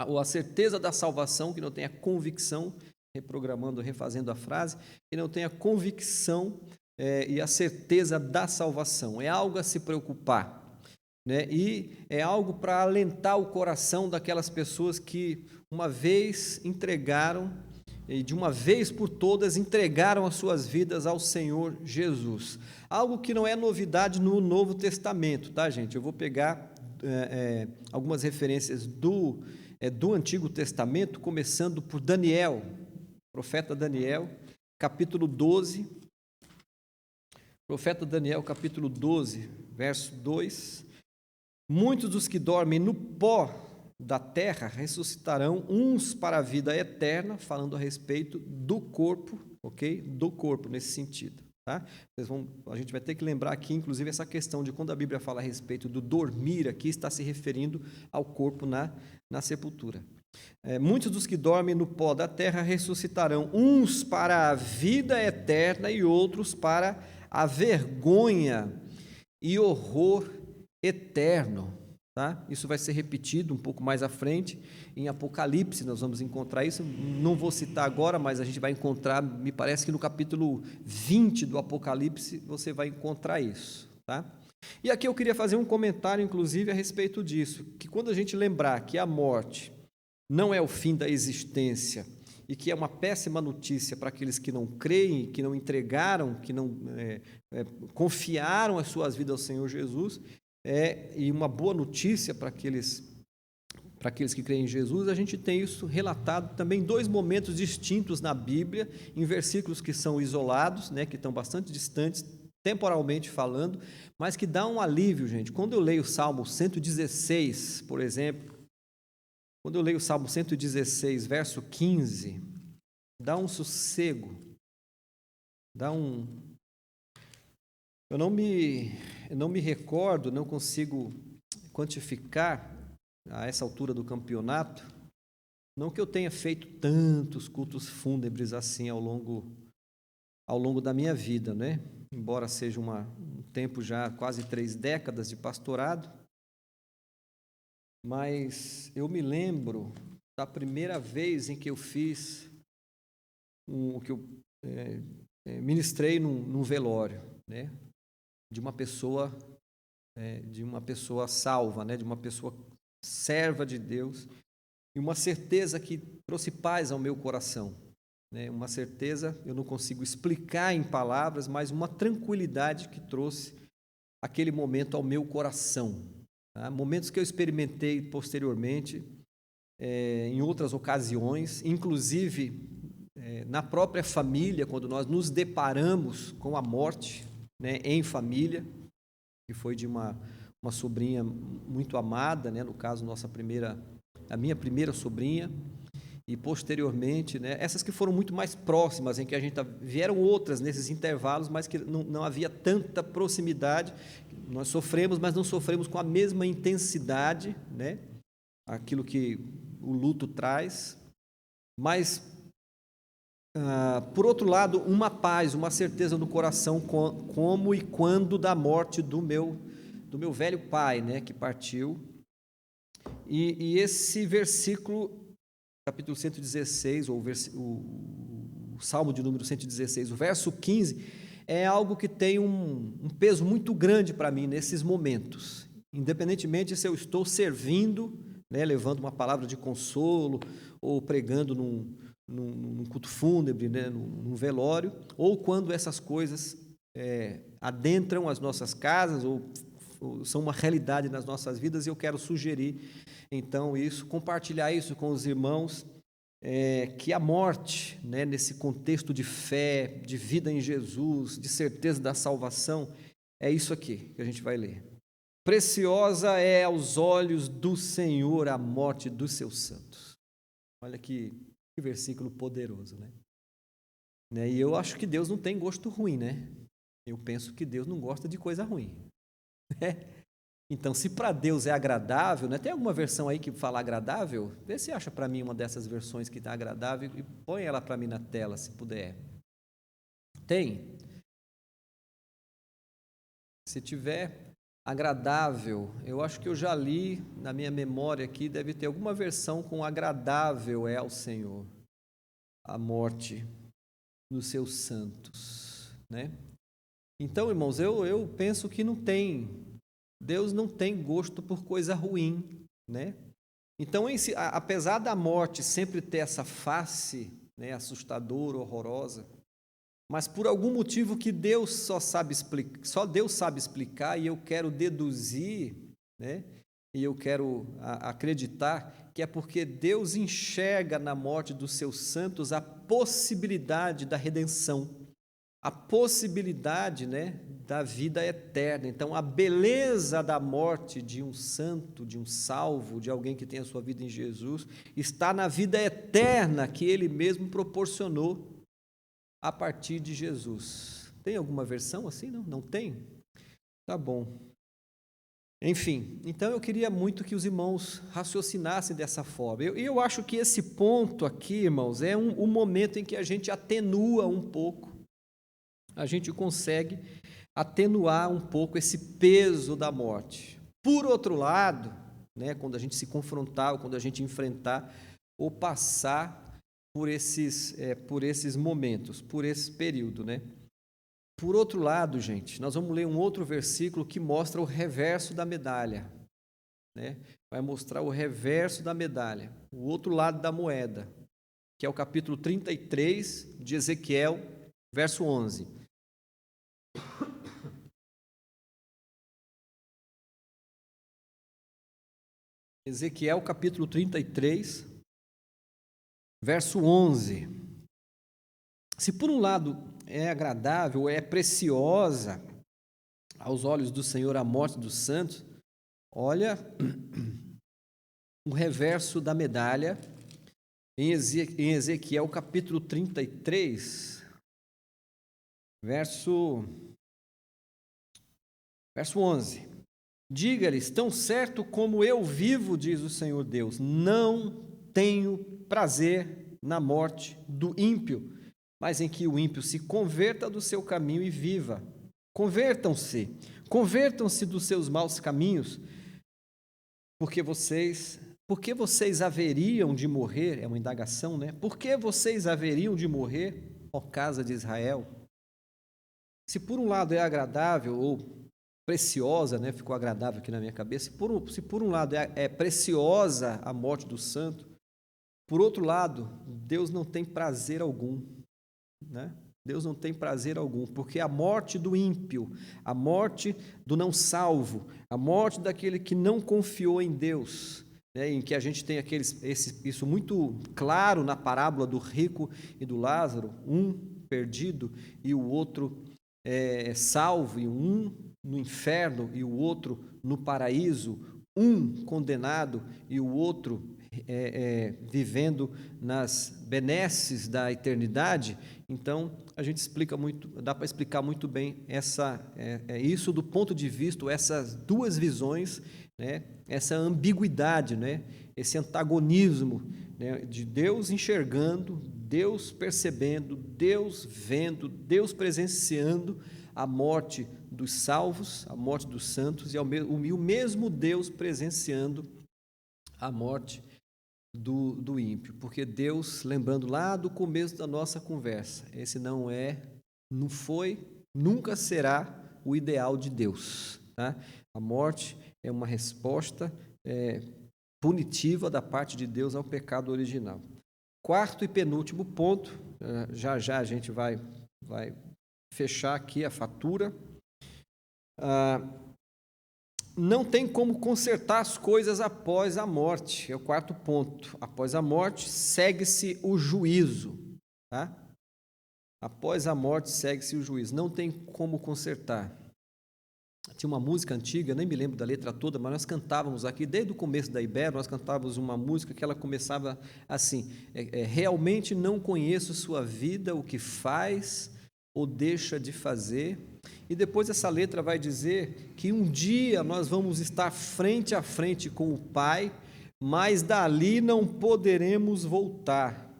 ou a certeza da salvação, que não têm a convicção, refazendo a frase, que não têm a convicção e a certeza da salvação. É algo a se preocupar, né? E é algo para alentar o coração daquelas pessoas que uma vez entregaram, e de uma vez por todas entregaram as suas vidas ao Senhor Jesus. Algo que não é novidade no Novo Testamento, tá, gente? Eu vou pegar algumas referências do Antigo Testamento, começando por Daniel, profeta Daniel, capítulo 12. Profeta Daniel, capítulo 12, verso 2: Muitos dos que dormem no pó da terra ressuscitarão, uns para a vida eterna, falando a respeito do corpo, ok? Do corpo, nesse sentido, tá? A gente vai ter que lembrar aqui, inclusive, essa questão de quando a Bíblia fala a respeito do dormir, aqui está se referindo ao corpo na sepultura. Muitos dos que dormem no pó da terra ressuscitarão, uns para a vida eterna e outros para a vergonha e horror eterno. Tá? Isso vai ser repetido um pouco mais à frente, em Apocalipse nós vamos encontrar isso, não vou citar agora, mas a gente vai encontrar, me parece que no capítulo 20 do Apocalipse você vai encontrar isso. Tá? E aqui eu queria fazer um comentário, inclusive, a respeito disso, que quando a gente lembrar que a morte não é o fim da existência e que é uma péssima notícia para aqueles que não creem, que não entregaram, que não confiaram as suas vidas ao Senhor Jesus, e uma boa notícia para aqueles que creem em Jesus. A gente tem isso relatado também em dois momentos distintos na Bíblia, em versículos que são isolados, né, que estão bastante distantes, temporalmente falando, mas que dá um alívio, gente. Quando eu leio o Salmo 116, por exemplo, quando eu leio o Salmo 116, verso 15, dá um sossego, eu não me recordo, não consigo quantificar a essa altura do campeonato, não que eu tenha feito tantos cultos fúnebres assim ao longo da minha vida, né? Embora seja um tempo já quase 3 décadas de pastorado, mas eu me lembro da primeira vez em que eu fiz que eu ministrei num velório, né? De uma pessoa salva, né? De uma pessoa serva de Deus, e uma certeza que trouxe paz ao meu coração, né? Uma certeza, eu não consigo explicar em palavras, mas uma tranquilidade que trouxe aquele momento ao meu coração, tá? Momentos que eu experimentei posteriormente, em outras ocasiões, inclusive na própria família, quando nós nos deparamos com a morte, né, em família, que foi de uma sobrinha muito amada, né, no caso, a minha primeira sobrinha, e posteriormente, né, essas que foram muito mais próximas, em que vieram outras nesses intervalos, mas que não havia tanta proximidade. Nós sofremos, mas não sofremos com a mesma intensidade, né, aquilo que o luto traz, mas, por outro lado, uma paz, uma certeza no coração, como e quando da morte do meu velho pai, né, que partiu. E esse versículo, capítulo 116, ou o Salmo de número 116, o verso 15, é algo que tem um peso muito grande para mim nesses momentos, independentemente se eu estou servindo, né, levando uma palavra de consolo, ou pregando num culto fúnebre, né, num velório, ou quando essas coisas adentram as nossas casas, ou são uma realidade nas nossas vidas. E eu quero sugerir, então, compartilhar isso com os irmãos, que a morte, né, nesse contexto de fé, de vida em Jesus, de certeza da salvação, é isso aqui que a gente vai ler. Preciosa é aos olhos do Senhor a morte dos seus santos. Olha que versículo poderoso, né? E eu acho que Deus não tem gosto ruim, né? Eu penso que Deus não gosta de coisa ruim. Então, se para Deus é agradável, né? Tem alguma versão aí que fala agradável? Vê se acha para mim uma dessas versões que está agradável e põe ela para mim na tela, se puder. Tem? Se tiver agradável, eu acho que eu já li na minha memória aqui, deve ter alguma versão com agradável é ao Senhor a morte dos seus santos, né? Então, irmãos, eu penso que Deus não tem gosto por coisa ruim, né? Então, apesar da morte sempre ter essa face, né, assustadora, horrorosa, mas por algum motivo que Deus só Deus sabe explicar, e eu quero deduzir, né, e eu quero acreditar que é porque Deus enxerga na morte dos seus santos a possibilidade da redenção, a possibilidade, né, da vida eterna. Então, a beleza da morte de um santo, de um salvo, de alguém que tem a sua vida em Jesus, está na vida eterna que Ele mesmo proporcionou a partir de Jesus. Tem alguma versão assim? Não? Não tem? Tá bom. Enfim, então eu queria muito que os irmãos raciocinassem dessa forma. E eu acho que esse ponto aqui, irmãos, é um momento em que a gente atenua um pouco, a gente consegue atenuar um pouco esse peso da morte. Por outro lado, né, quando a gente se confrontar, ou quando a gente enfrentar ou passar por esses momentos, por esse período, né? Por outro lado, gente, nós vamos ler um outro versículo que mostra o reverso da medalha, né? Vai mostrar o reverso da medalha, o outro lado da moeda, que é o capítulo 33 de Ezequiel, verso 11. Ezequiel, capítulo 33, verso 11. Se por um lado é agradável, é preciosa aos olhos do Senhor a morte dos santos, olha o reverso da medalha em Ezequiel capítulo 33, verso 11. Diga-lhes, tão certo como eu vivo, diz o Senhor Deus, não tenho prazer na morte do ímpio, mas em que o ímpio se converta do seu caminho e viva. Convertam-se dos seus maus caminhos, porque vocês haveriam de morrer, é uma indagação, né? Por que vocês haveriam de morrer, ó casa de Israel? Se por um lado é agradável ou preciosa, né? Ficou agradável aqui na minha cabeça. Se por um lado é preciosa a morte do santo, por outro lado, Deus não tem prazer algum, né? Deus não tem prazer algum, porque a morte do ímpio, a morte do não salvo, a morte daquele que não confiou em Deus, né, em que a gente tem isso muito claro na parábola do rico e do Lázaro, um perdido e o outro salvo, e um no inferno e o outro no paraíso, um condenado e o outro vivendo nas benesses da eternidade. Então a gente explica muito, dá para explicar muito bem isso do ponto de vista, essas duas visões, né, essa ambiguidade, né, esse antagonismo, né, de Deus enxergando, Deus percebendo, Deus vendo, Deus presenciando a morte dos salvos, a morte dos santos, e o mesmo Deus presenciando a morte do ímpio, porque Deus, lembrando lá do começo da nossa conversa, esse não foi, nunca será o ideal de Deus, tá? A morte é uma resposta punitiva da parte de Deus ao pecado original. Quarto e penúltimo ponto, já a gente vai fechar aqui a fatura. Não tem como consertar as coisas após a morte, é o quarto ponto. Após a morte, segue-se o juízo, tá? Após a morte, segue-se o juízo. Não tem como consertar. Tinha uma música antiga, nem me lembro da letra toda, mas nós cantávamos aqui, desde o começo da Ibero, nós cantávamos uma música que ela começava assim: realmente não conheço sua vida, o que faz ou deixa de fazer. E depois essa letra vai dizer que um dia nós vamos estar frente a frente com o Pai, mas dali não poderemos voltar,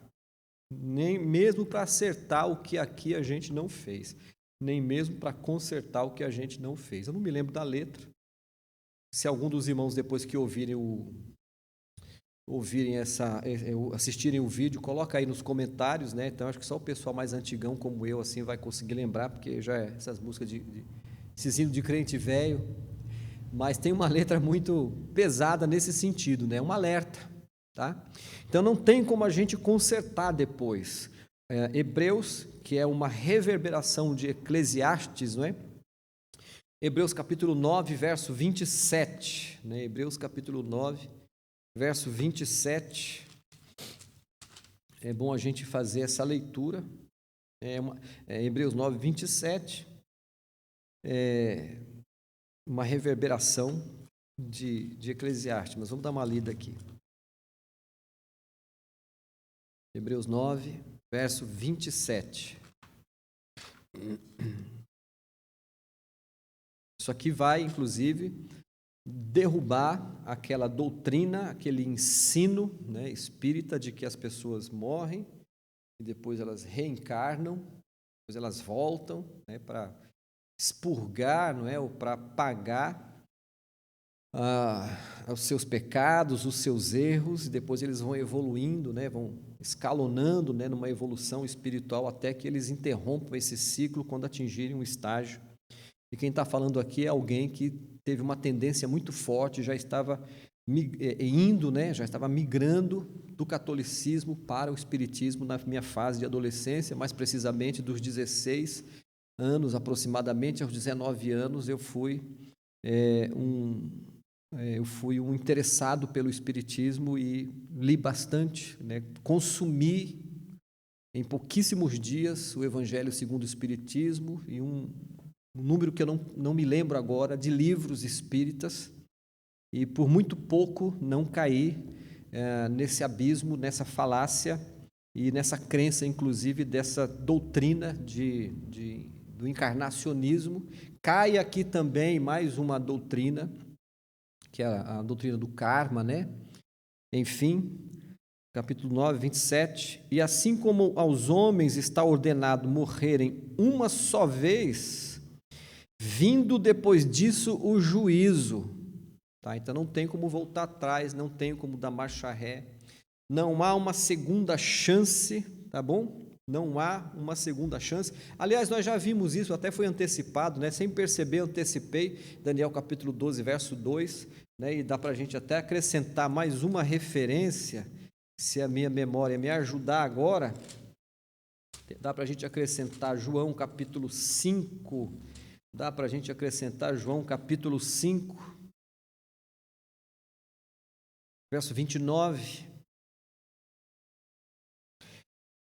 nem mesmo para acertar o que aqui a gente não fez, nem mesmo para consertar o que a gente não fez. Eu não me lembro da letra. Se algum dos irmãos, depois que assistirem o vídeo, coloca aí nos comentários, né? Então acho que só o pessoal mais antigão como eu assim vai conseguir lembrar, porque já essas músicas esses hinos de crente velho, mas tem uma letra muito pesada nesse sentido, né? Um alerta, tá? Então não tem como a gente consertar depois. Hebreus, que é uma reverberação de Eclesiastes, não é? Hebreus capítulo 9, verso 27, né? Hebreus capítulo 9, verso 27, é bom a gente fazer essa leitura, Hebreus 9, 27, uma reverberação de Eclesiastes, mas vamos dar uma lida aqui. Hebreus 9, verso 27. Isso aqui vai, inclusive, derrubar aquela doutrina, aquele ensino, né, espírita de que as pessoas morrem e depois elas reencarnam, depois elas voltam, né, para expurgar, não é, ou para pagar os seus pecados, os seus erros, e depois eles vão evoluindo, né, vão escalonando, né, numa evolução espiritual até que eles interrompam esse ciclo quando atingirem um estágio. E quem está falando aqui é alguém que teve uma tendência muito forte, já estava indo, né, já estava migrando do catolicismo para o espiritismo na minha fase de adolescência, mais precisamente dos 16 anos, aproximadamente aos 19 anos, eu fui um interessado pelo espiritismo e li bastante, né, consumi em pouquíssimos dias o Evangelho segundo o Espiritismo e um número que eu não me lembro agora de livros espíritas, e por muito pouco não caí nesse abismo, nessa falácia e nessa crença, inclusive, dessa doutrina do encarnacionismo. Cai aqui também mais uma doutrina, que é a doutrina do karma, né? Enfim, capítulo 9, 27, e assim como aos homens está ordenado morrerem uma só vez, vindo depois disso o juízo. Tá? Então não tem como voltar atrás, não tem como dar marcha ré, não há uma segunda chance, tá bom? Não há uma segunda chance. Aliás, nós já vimos isso, até foi antecipado, né? Sem perceber, antecipei, Daniel capítulo 12, verso 2, né? E dá para a gente até acrescentar mais uma referência, se a minha memória me ajudar agora, dá para a gente acrescentar João capítulo 5, dá para a gente acrescentar João capítulo 5, verso 29,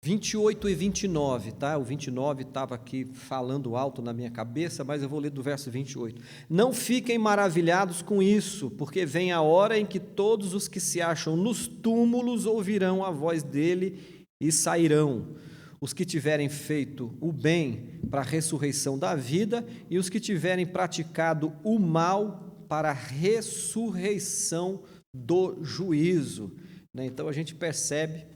28 e 29, tá? O 29 estava aqui falando alto na minha cabeça, mas eu vou ler do verso 28. Não fiquem maravilhados com isso, porque vem a hora em que todos os que se acham nos túmulos ouvirão a voz dele e sairão. Os que tiverem feito o bem para a ressurreição da vida e os que tiverem praticado o mal para a ressurreição do juízo. Então a gente percebe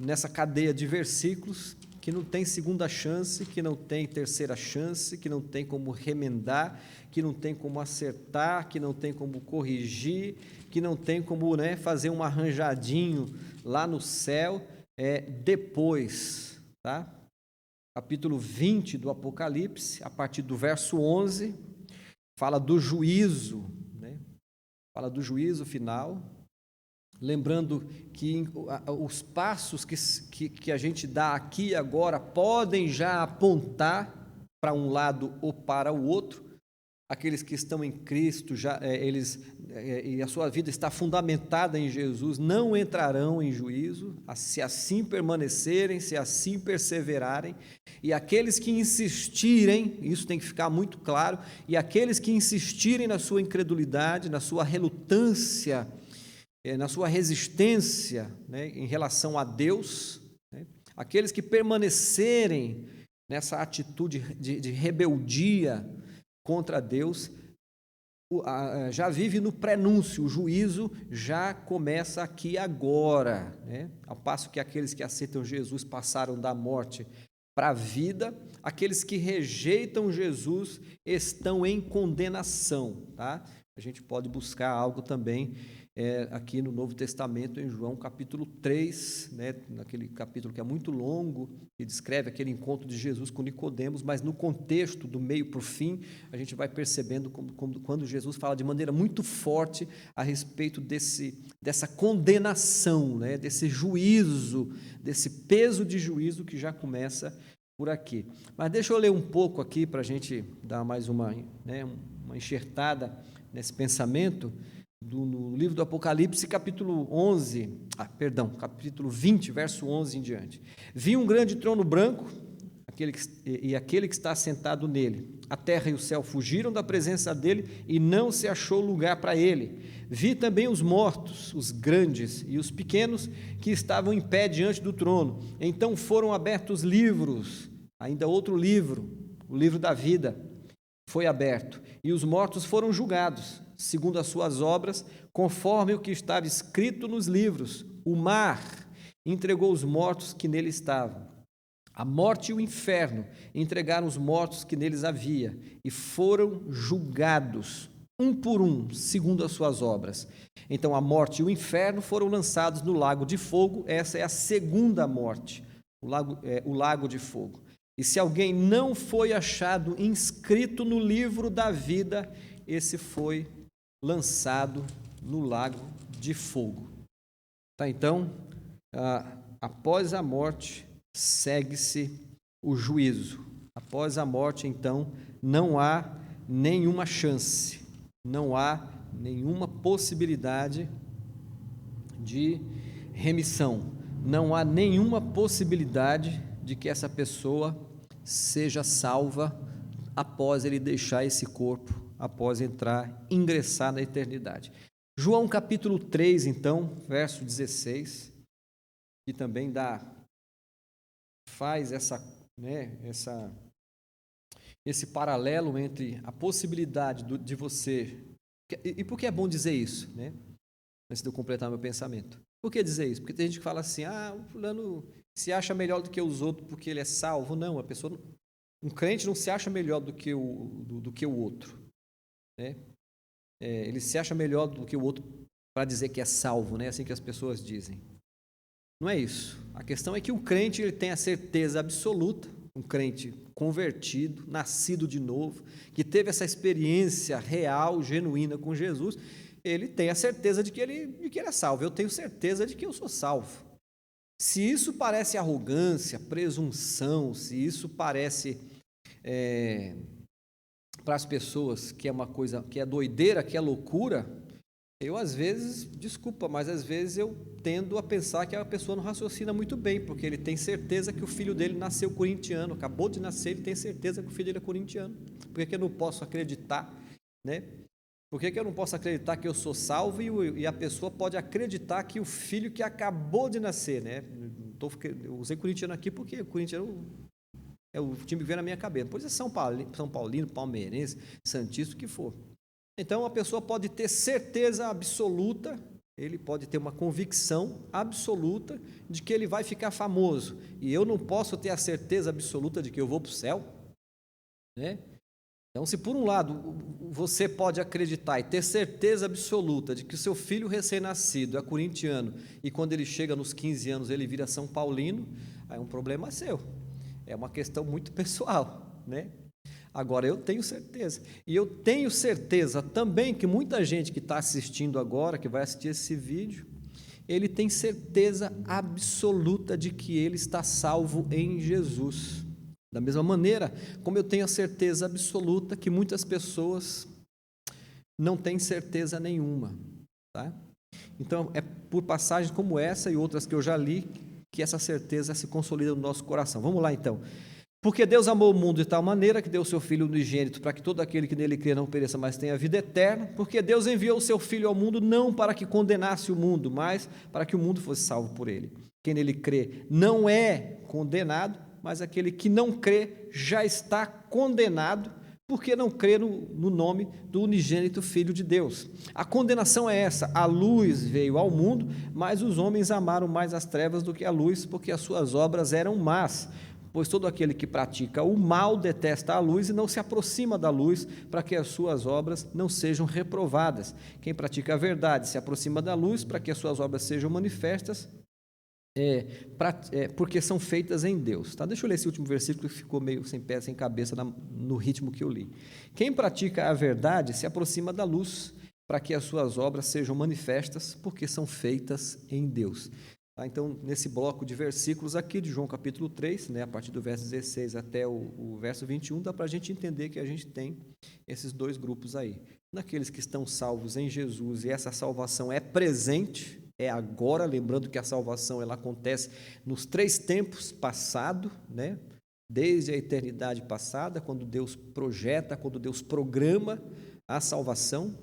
nessa cadeia de versículos que não tem segunda chance, que não tem terceira chance, que não tem como remendar, que não tem como acertar, que não tem como corrigir, que não tem como, né, fazer um arranjadinho lá no céu depois, tá? Capítulo 20 do Apocalipse, a partir do verso 11, fala do juízo, né? Fala do juízo final. Lembrando que os passos que a gente dá aqui e agora podem já apontar para um lado ou para o outro. Aqueles que estão em Cristo, e a sua vida está fundamentada em Jesus, não entrarão em juízo, se assim permanecerem, se assim perseverarem. E aqueles que insistirem, isso tem que ficar muito claro, e aqueles que insistirem na sua incredulidade, na sua relutância, na sua resistência, né, em relação a Deus, né, aqueles que permanecerem nessa atitude de rebeldia contra Deus, já vive no prenúncio, o juízo já começa aqui agora, né? Ao passo que aqueles que aceitam Jesus passaram da morte para a vida, aqueles que rejeitam Jesus estão em condenação, tá? A gente pode buscar algo também aqui no Novo Testamento, em João capítulo 3, né, naquele capítulo que é muito longo, que descreve aquele encontro de Jesus com Nicodemos, mas no contexto do meio para o fim, a gente vai percebendo quando Jesus fala de maneira muito forte a respeito dessa condenação, né, desse juízo, desse peso de juízo que já começa por aqui. Mas deixa eu ler um pouco aqui para a gente dar mais uma enxertada nesse pensamento, no livro do Apocalipse, capítulo 20, verso 11 em diante. Vi um grande trono branco, aquele que está assentado nele. A terra e o céu fugiram da presença dele e não se achou lugar para ele. Vi também os mortos, os grandes e os pequenos, que estavam em pé diante do trono. Então foram abertos livros, ainda outro livro, o livro da vida, foi aberto, e os mortos foram julgados, segundo as suas obras, conforme o que estava escrito nos livros. O mar entregou os mortos que nele estavam. A morte e o inferno entregaram os mortos que neles havia, e foram julgados, um por um, segundo as suas obras. Então a morte e o inferno foram lançados no lago de fogo. Essa é a segunda morte, o lago de fogo. E se alguém não foi achado inscrito no livro da vida, esse foi lançado no lago de fogo. Tá, então, após a morte, segue-se o juízo. Após a morte, então, não há nenhuma chance, não há nenhuma possibilidade de remissão, não há nenhuma possibilidade de que essa pessoa seja salva após ele deixar esse corpo, após ingressar na eternidade. João capítulo 3, então, verso 16, que também faz esse paralelo entre a possibilidade de você... E por que é bom dizer isso, né? Antes de eu completar meu pensamento. Por que dizer isso? Porque tem gente que fala assim, o fulano se acha melhor do que os outros porque ele é salvo. Não, um crente não se acha melhor do que o outro, né? Ele se acha melhor do que o outro para dizer que é salvo, né? Assim que as pessoas dizem. Não é isso. A questão é que o crente ele tem a certeza absoluta, um crente convertido, nascido de novo, que teve essa experiência real, genuína com Jesus, ele tem a certeza de que ele é salvo. Eu tenho certeza de que eu sou salvo. Se isso parece arrogância, presunção, se isso parece para as pessoas que é uma coisa, que é doideira, que é loucura, eu às vezes, desculpa, mas às vezes eu tendo a pensar que a pessoa não raciocina muito bem, porque ele tem certeza que o filho dele nasceu corintiano, acabou de nascer, ele tem certeza que o filho dele é corintiano. Por que eu não posso acreditar, né? Por que eu não posso acreditar que eu sou salvo e a pessoa pode acreditar que o filho que acabou de nascer, né? Eu usei corintiano aqui porque o corintiano é o time que vem na minha cabeça. Depois é São Paulino, palmeirense, santista, o que for. Então a pessoa pode ter certeza absoluta, ele pode ter uma convicção absoluta de que ele vai ficar famoso. E eu não posso ter a certeza absoluta de que eu vou para o céu, né? Então, se por um lado você pode acreditar e ter certeza absoluta de que o seu filho recém-nascido é corintiano e quando ele chega nos 15 anos ele vira São Paulino, aí é um problema seu, é uma questão muito pessoal, né? Agora eu tenho certeza, e eu tenho certeza também que muita gente que está assistindo agora, que vai assistir esse vídeo, ele tem certeza absoluta de que ele está salvo em Jesus. Da mesma maneira, como eu tenho a certeza absoluta que muitas pessoas não têm certeza nenhuma, tá? Então, é por passagens como essa e outras que eu já li que essa certeza se consolida no nosso coração. Vamos lá, então. Porque Deus amou o mundo de tal maneira que deu o seu Filho unigênito para que todo aquele que nele crê não pereça, mas tenha vida eterna. Porque Deus enviou o seu Filho ao mundo não para que condenasse o mundo, mas para que o mundo fosse salvo por ele. Quem nele crê não é condenado, mas aquele que não crê já está condenado, porque não crê no nome do unigênito Filho de Deus. A condenação é essa: a luz veio ao mundo, mas os homens amaram mais as trevas do que a luz, porque as suas obras eram más. Pois todo aquele que pratica o mal detesta a luz e não se aproxima da luz, para que as suas obras não sejam reprovadas. Quem pratica a verdade se aproxima da luz, para que as suas obras sejam manifestas, porque são feitas em Deus. Tá? Deixa eu ler esse último versículo que ficou meio sem pé, sem cabeça no ritmo que eu li. Quem pratica a verdade se aproxima da luz, para que as suas obras sejam manifestas, porque são feitas em Deus. Tá? Então, nesse bloco de versículos aqui de João capítulo 3, né, a partir do verso 16 até o verso 21, dá para a gente entender que a gente tem esses dois grupos aí. Naqueles que estão salvos em Jesus, e essa salvação é presente, é agora, lembrando que a salvação ela acontece nos 3 tempos passado, né? Desde a eternidade passada, quando Deus projeta, quando Deus programa a salvação,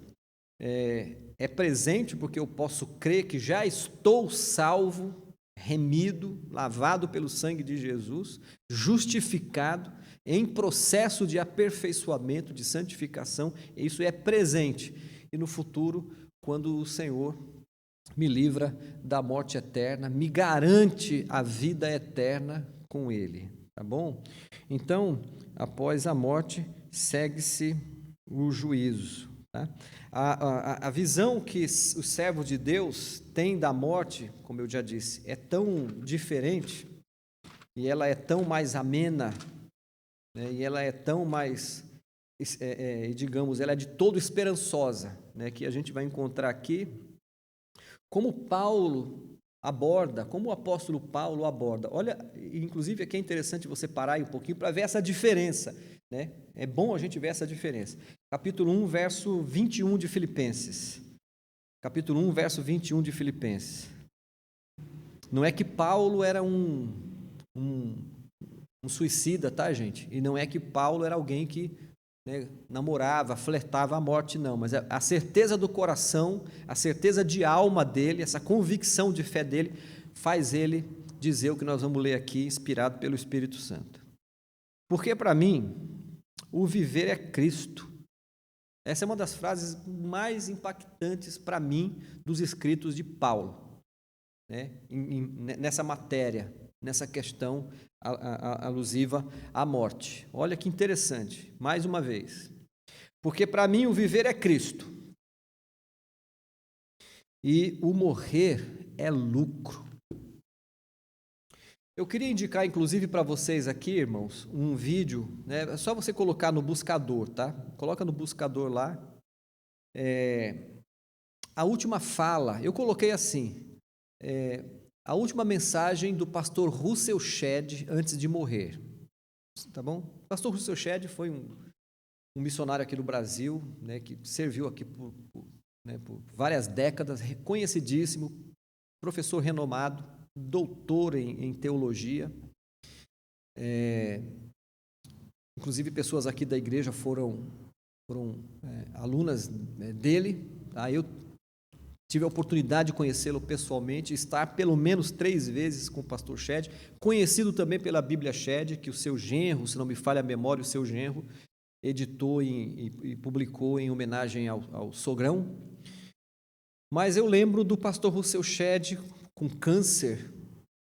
é presente porque eu posso crer que já estou salvo, remido, lavado pelo sangue de Jesus, justificado, em processo de aperfeiçoamento, de santificação, isso é presente. E no futuro, quando o Senhor me livra da morte eterna, me garante a vida eterna com Ele, tá bom? Então, após a morte, segue-se o juízo, tá? A visão que os servos de Deus têm da morte, como eu já disse, é tão diferente, e ela é tão mais amena, né? E ela é tão mais, digamos, ela é de todo esperançosa, né? Que a gente vai encontrar aqui como Paulo aborda, como o apóstolo Paulo aborda. Olha, inclusive aqui é interessante você parar aí um pouquinho para ver essa diferença, né? É bom a gente ver essa diferença. Capítulo 1, verso 21 de Filipenses. Capítulo 1, verso 21 de Filipenses. Não é que Paulo era um suicida, tá, gente? E não é que Paulo era alguém que, né, namorava, flertava a morte, não. Mas a certeza do coração, a certeza de alma dele, essa convicção de fé dele, faz ele dizer o que nós vamos ler aqui, inspirado pelo Espírito Santo. Porque, para mim, o viver é Cristo. Essa é uma das frases mais impactantes para mim dos escritos de Paulo, né? Nessa matéria, nessa questão alusiva à morte. Olha que interessante, mais uma vez. Porque para mim o viver é Cristo e o morrer é lucro. Eu queria indicar, inclusive, para vocês aqui, irmãos, um vídeo, né? É só você colocar no buscador, tá? Coloca no buscador lá. A última fala, eu coloquei assim, a última mensagem do pastor Russell Shedd antes de morrer, tá bom? O pastor Russell Shedd foi um missionário aqui no Brasil, né, que serviu aqui por várias décadas, reconhecidíssimo, professor renomado, doutor em teologia. Inclusive pessoas aqui da igreja foram alunas dele. Tá? Eu tive a oportunidade de conhecê-lo pessoalmente, estar pelo menos 3 vezes com o pastor Shedd, conhecido também pela Bíblia Shedd, que o seu genro, se não me falha a memória, o seu genro editou e publicou em homenagem ao sogrão. Mas eu lembro do pastor Russell Shedd com câncer,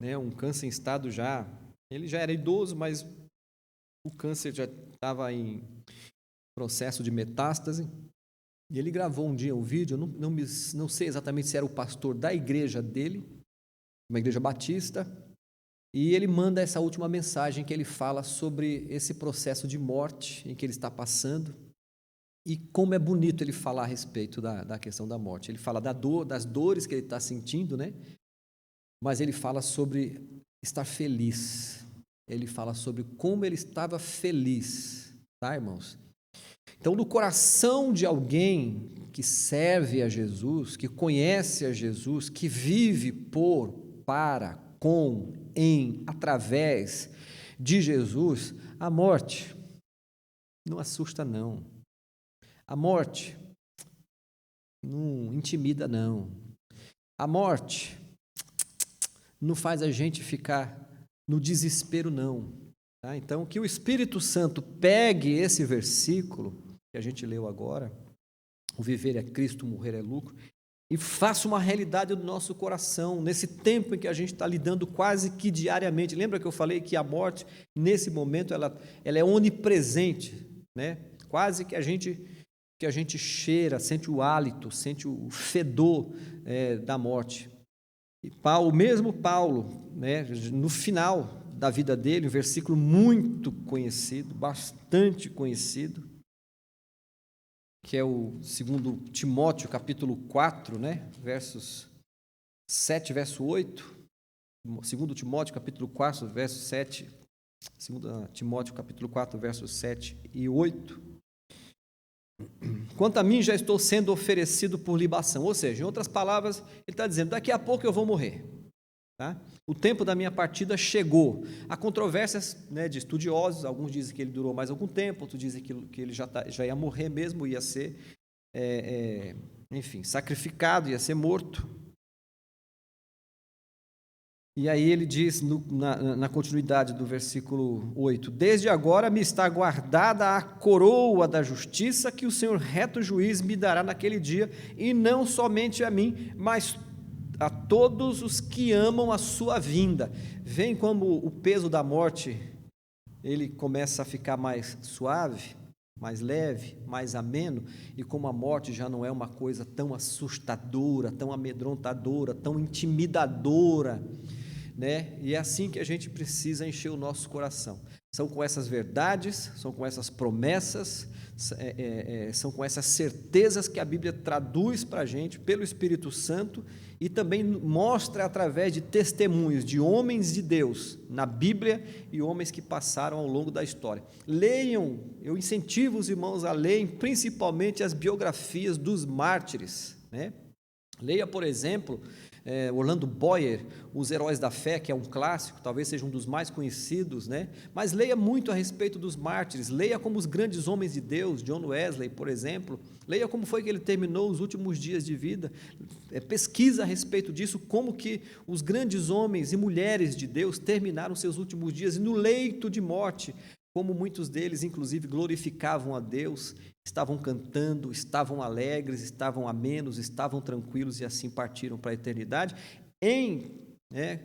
né, um câncer em estado já... Ele já era idoso, mas o câncer já estava em processo de metástase. E ele gravou um dia um vídeo, não sei exatamente se era o pastor da igreja dele, uma igreja batista, e ele manda essa última mensagem que ele fala sobre esse processo de morte em que ele está passando, e como é bonito ele falar a respeito da questão da morte. Ele fala da dor, das dores que ele está sentindo, né? Mas ele fala sobre estar feliz, ele fala sobre como ele estava feliz, tá, irmãos? Então, no coração de alguém que serve a Jesus, que conhece a Jesus, que vive por, para, com, em, através de Jesus, a morte não assusta, não. A morte não intimida, não. A morte não faz a gente ficar no desespero, não. Tá? Então, que o Espírito Santo pegue esse versículo que a gente leu agora, o viver é Cristo, o morrer é lucro, e faça uma realidade do nosso coração, nesse tempo em que a gente está lidando quase que diariamente. Lembra que eu falei que a morte, nesse momento, ela é onipresente, né? Quase que a gente cheira, sente o hálito, sente o fedor da morte. E o mesmo Paulo, né, no final da vida dele, um versículo muito conhecido, bastante conhecido, que é o 2 Timóteo, capítulo 4, né, versos 7, verso 8, 2 Timóteo, capítulo 4, verso 7, 2 Timóteo, capítulo 4, versos 7 e 8. Quanto a mim, já estou sendo oferecido por libação. Ou seja, em outras palavras, ele está dizendo, daqui a pouco eu vou morrer. Tá? O tempo da minha partida chegou. Há controvérsias, né, de estudiosos, alguns dizem que ele durou mais algum tempo, outros dizem que ele já ia morrer mesmo, ia ser, enfim, sacrificado, ia ser morto. E aí ele diz, na continuidade do versículo 8, desde agora me está guardada a coroa da justiça que o Senhor reto juiz me dará naquele dia, e não somente a mim, mas a todos os que amam a sua vinda. Vem como o peso da morte, ele começa a ficar mais suave, mais leve, mais ameno, e como a morte já não é uma coisa tão assustadora, tão amedrontadora, tão intimidadora, né? E é assim que a gente precisa encher o nosso coração. São com essas verdades, são com essas promessas, são com essas certezas que a Bíblia traduz para a gente pelo Espírito Santo e também mostra através de testemunhos de homens de Deus na Bíblia e homens que passaram ao longo da história. Leiam, eu incentivo os irmãos a lerem principalmente as biografias dos mártires, né? Leia, por exemplo, Orlando Boyer, Os Heróis da Fé, que é um clássico, talvez seja um dos mais conhecidos, né? Mas leia muito a respeito dos mártires, leia como os grandes homens de Deus, John Wesley, por exemplo, leia como foi que ele terminou os últimos dias de vida, pesquisa a respeito disso, como que os grandes homens e mulheres de Deus terminaram seus últimos dias, e no leito de morte, como muitos deles, inclusive, glorificavam a Deus, estavam cantando, estavam alegres, estavam amenos, estavam tranquilos e assim partiram para a eternidade. Em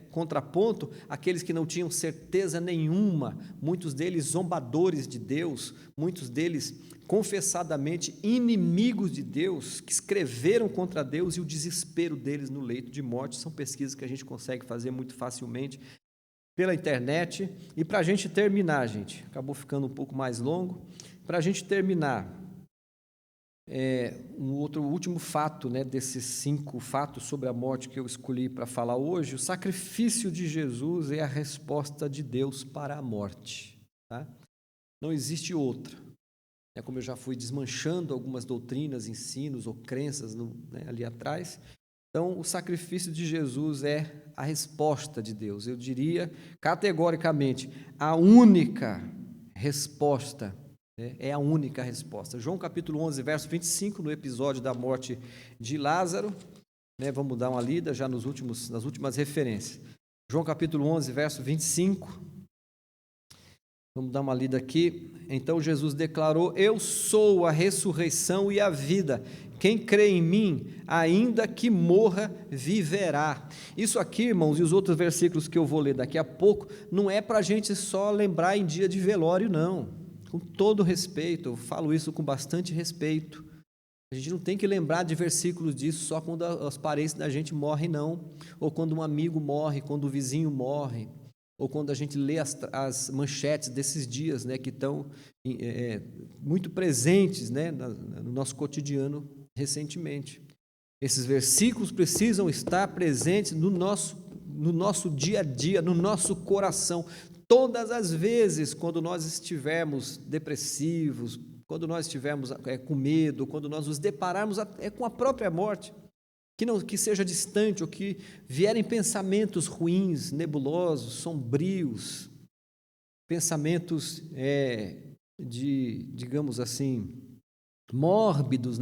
contraponto, aqueles que não tinham certeza nenhuma, muitos deles zombadores de Deus, muitos deles confessadamente inimigos de Deus, que escreveram contra Deus, e o desespero deles no leito de morte. São pesquisas que a gente consegue fazer muito facilmente pela internet. E para a gente terminar, gente, acabou ficando um pouco mais longo, para a gente terminar, um último fato, né, desses 5 fatos sobre a morte que eu escolhi para falar hoje, o sacrifício de Jesus é a resposta de Deus para a morte, tá? Não existe outra. Como eu já fui desmanchando algumas doutrinas, ensinos ou crenças ali atrás, então o sacrifício de Jesus é a resposta de Deus, eu diria categoricamente, a única resposta. É a única resposta. João capítulo 11, verso 25, no episódio da morte de Lázaro, vamos dar uma lida já nas últimas referências. João capítulo 11, verso 25, vamos dar uma lida aqui. Então Jesus declarou: eu sou a ressurreição e a vida, quem crê em mim, ainda que morra, viverá. Isso aqui, irmãos, e os outros versículos que eu vou ler daqui a pouco, não é para a gente só lembrar em dia de velório, não. Com todo respeito, eu falo isso com bastante respeito. A gente não tem que lembrar de versículos disso só quando os parentes da gente morrem, não. Ou quando um amigo morre, quando o vizinho morre, ou quando a gente lê as manchetes desses dias, que estão muito presentes, no nosso cotidiano recentemente. Esses versículos precisam estar presentes no nosso dia a dia, no nosso coração. Todas as vezes, quando nós estivermos depressivos, quando nós estivermos com medo, quando nós nos depararmos com a própria morte, que seja distante, ou que vierem pensamentos ruins, nebulosos, sombrios, pensamentos digamos assim, mórbidos,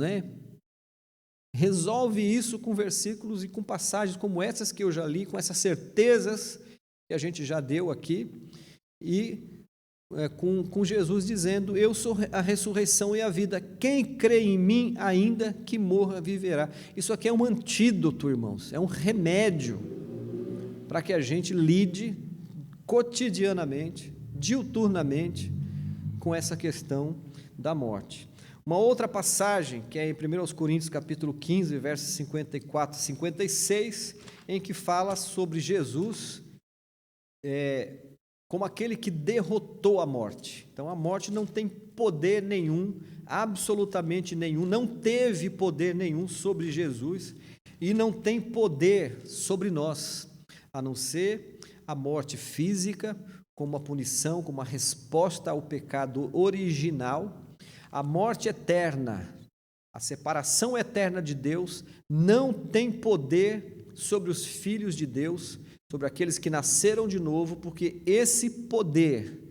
Resolve isso com versículos e com passagens como essas que eu já li, com essas certezas que a gente já deu aqui, e com Jesus dizendo: eu sou a ressurreição e a vida, quem crê em mim, ainda que morra, viverá. Isso aqui é um antídoto, irmãos, é um remédio para que a gente lide cotidianamente, diuturnamente, com essa questão da morte. Uma outra passagem, que é em 1 Coríntios capítulo 15, versos 54 e 56, em que fala sobre Jesus como aquele que derrotou a morte. Então a morte não tem poder nenhum, absolutamente nenhum, não teve poder nenhum sobre Jesus e não tem poder sobre nós, a não ser a morte física, como a punição, como a resposta ao pecado original. A morte eterna, a separação eterna de Deus, não tem poder sobre os filhos de Deus, sobre aqueles que nasceram de novo, porque esse poder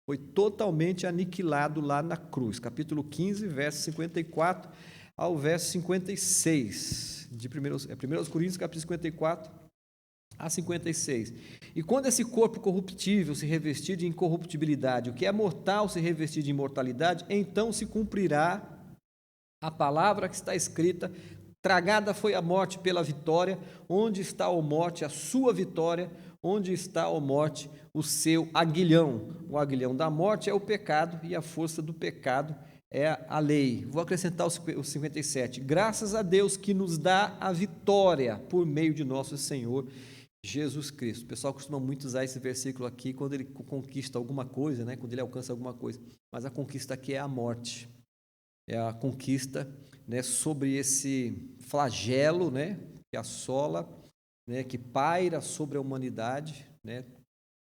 foi totalmente aniquilado lá na cruz. Capítulo 15, verso 54 ao verso 56, de 1 Coríntios, capítulo 54 a 56. E quando esse corpo corruptível se revestir de incorruptibilidade, o que é mortal se revestir de imortalidade, então se cumprirá a palavra que está escrita: tragada foi a morte pela vitória. Onde está, ó morte, a sua vitória? Onde está, ó morte, o seu aguilhão? O aguilhão da morte é o pecado, e a força do pecado é a lei. Vou acrescentar o 57. Graças a Deus que nos dá a vitória por meio de nosso Senhor Jesus Cristo. O pessoal costuma muito usar esse versículo aqui quando ele conquista alguma coisa, né? Quando ele alcança alguma coisa. Mas a conquista aqui é a morte. É a conquista, né, sobre esse flagelo, né, que assola, né, que paira sobre a humanidade, né,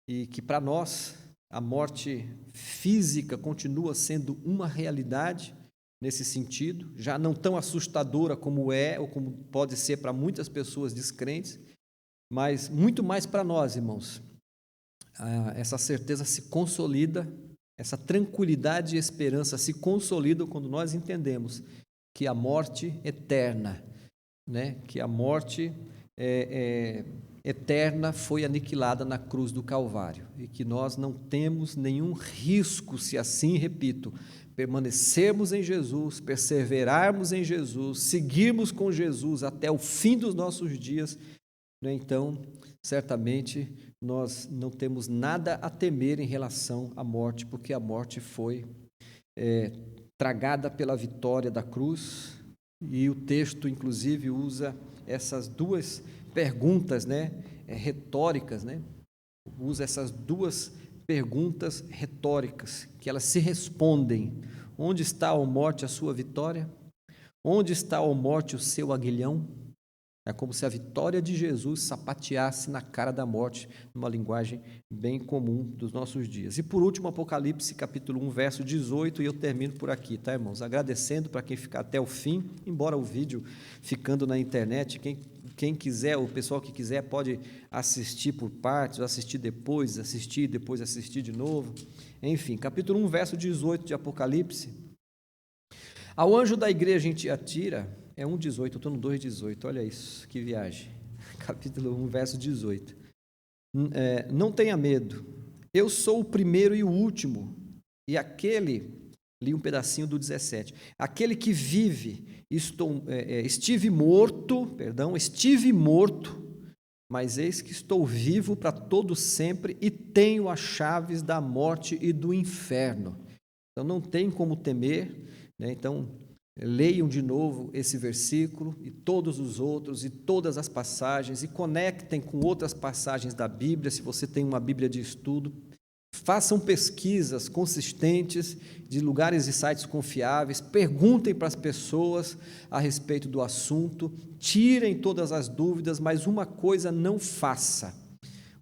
e que para nós a morte física continua sendo uma realidade nesse sentido, já não tão assustadora como é ou como pode ser para muitas pessoas descrentes, mas muito mais para nós, irmãos. Essa certeza se consolida, essa tranquilidade e esperança se consolidam quando nós entendemos que a morte eterna, né, que a morte eterna foi aniquilada na cruz do Calvário e que nós não temos nenhum risco, se assim, repito, permanecermos em Jesus, perseverarmos em Jesus, seguirmos com Jesus até o fim dos nossos dias, né? Então, certamente, nós não temos nada a temer em relação à morte, porque a morte foi tragada pela vitória da cruz, e o texto, inclusive, usa essas duas perguntas, né, retóricas, né? Usa essas duas perguntas retóricas, que elas se respondem. Onde está, ó morte, a sua vitória? Onde está, ó morte, o seu aguilhão? É como se a vitória de Jesus sapateasse na cara da morte, numa linguagem bem comum dos nossos dias. E por último, Apocalipse, capítulo 1, verso 18, e eu termino por aqui, tá, irmãos? Agradecendo para quem ficar até o fim, embora o vídeo ficando na internet, quem quiser, o pessoal que quiser pode assistir por partes, assistir depois assistir de novo. Enfim, capítulo 1, verso 18 de Apocalipse. Ao anjo da igreja em Tiatira, é 1,18, eu estou no 2,18, olha isso, que viagem. Capítulo 1, verso 18. Não tenha medo, eu sou o primeiro e o último, e li um pedacinho do 17, aquele que vive, estive morto, mas eis que estou vivo para todo sempre e tenho as chaves da morte e do inferno. Então não tem como temer, né? Então leiam de novo esse versículo e todos os outros e todas as passagens e conectem com outras passagens da Bíblia, se você tem uma Bíblia de estudo. Façam pesquisas consistentes de lugares e sites confiáveis, perguntem para as pessoas a respeito do assunto, tirem todas as dúvidas, mas uma coisa não faça,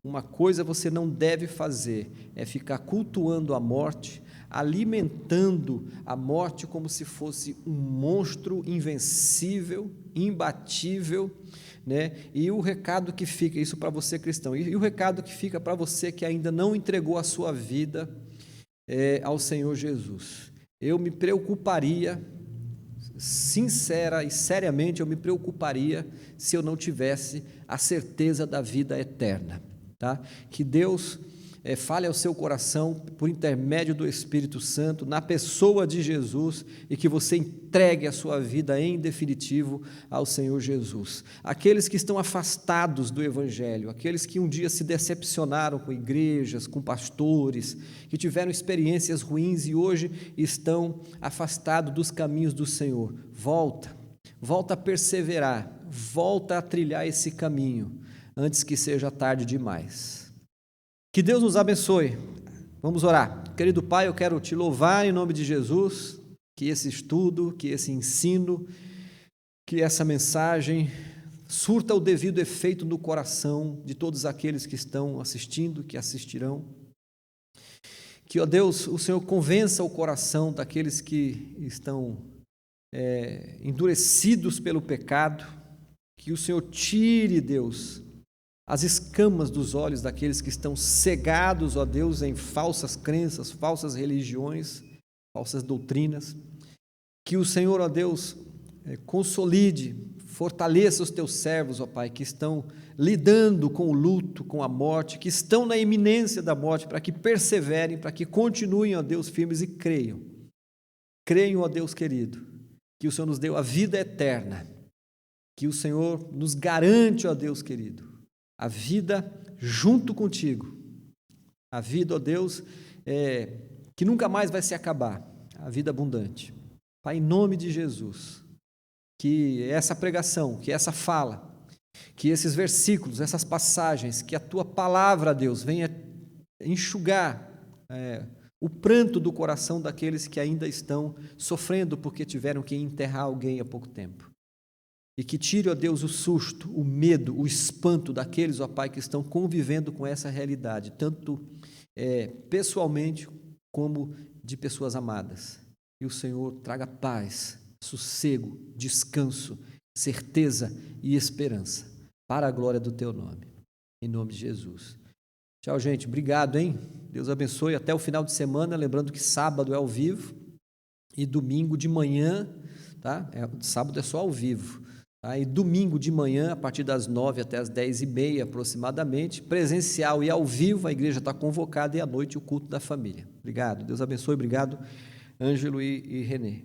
uma coisa você não deve fazer, é ficar cultuando a morte, alimentando a morte como se fosse um monstro invencível, imbatível, né? E o recado que fica, isso para você cristão, e o recado que fica para você que ainda não entregou a sua vida ao Senhor Jesus. Eu me preocuparia, sincera e seriamente, eu me preocuparia se eu não tivesse a certeza da vida eterna, tá? Que Deus fale ao seu coração por intermédio do Espírito Santo, na pessoa de Jesus, e que você entregue a sua vida em definitivo ao Senhor Jesus. Aqueles que estão afastados do Evangelho, aqueles que um dia se decepcionaram com igrejas, com pastores, que tiveram experiências ruins e hoje estão afastados dos caminhos do Senhor, volta a perseverar, volta a trilhar esse caminho, antes que seja tarde demais. Que Deus nos abençoe. Vamos orar. Querido Pai, eu quero te louvar em nome de Jesus, que esse estudo, que esse ensino, que essa mensagem surta o devido efeito no coração de todos aqueles que estão assistindo, que assistirão. Que, ó Deus, o Senhor convença o coração daqueles que estão endurecidos pelo pecado, que o Senhor tire, Deus, as escamas dos olhos daqueles que estão cegados, ó Deus, em falsas crenças, falsas religiões, falsas doutrinas. Que o Senhor, ó Deus, consolide, fortaleça os teus servos, ó Pai, que estão lidando com o luto, com a morte, que estão na iminência da morte, para que perseverem, para que continuem, ó Deus, firmes e creiam. Creiam, ó Deus querido, que o Senhor nos deu a vida eterna, que o Senhor nos garante, ó Deus querido, a vida junto contigo, a vida, ó Deus, que nunca mais vai se acabar, a vida abundante. Pai, em nome de Jesus, que essa pregação, que essa fala, Que esses versículos, essas passagens, que a tua palavra, Deus, venha enxugar o pranto do coração daqueles que ainda estão sofrendo porque tiveram que enterrar alguém há pouco tempo. E que tire, ó Deus, o susto, o medo, o espanto daqueles, ó Pai, que estão convivendo com essa realidade, tanto pessoalmente como de pessoas amadas. E o Senhor traga paz, sossego, descanso, certeza e esperança, para a glória do Teu nome. Em nome de Jesus. Tchau, gente. Obrigado, hein? Deus abençoe. Até o final de semana. Lembrando que sábado é ao vivo e domingo de manhã, tá? Sábado é só ao vivo. Tá? E domingo de manhã, a partir das 9 até as 10h30 aproximadamente, presencial e ao vivo, a igreja está convocada e à noite o culto da família. Obrigado. Deus abençoe. Obrigado, Ângelo e Renê.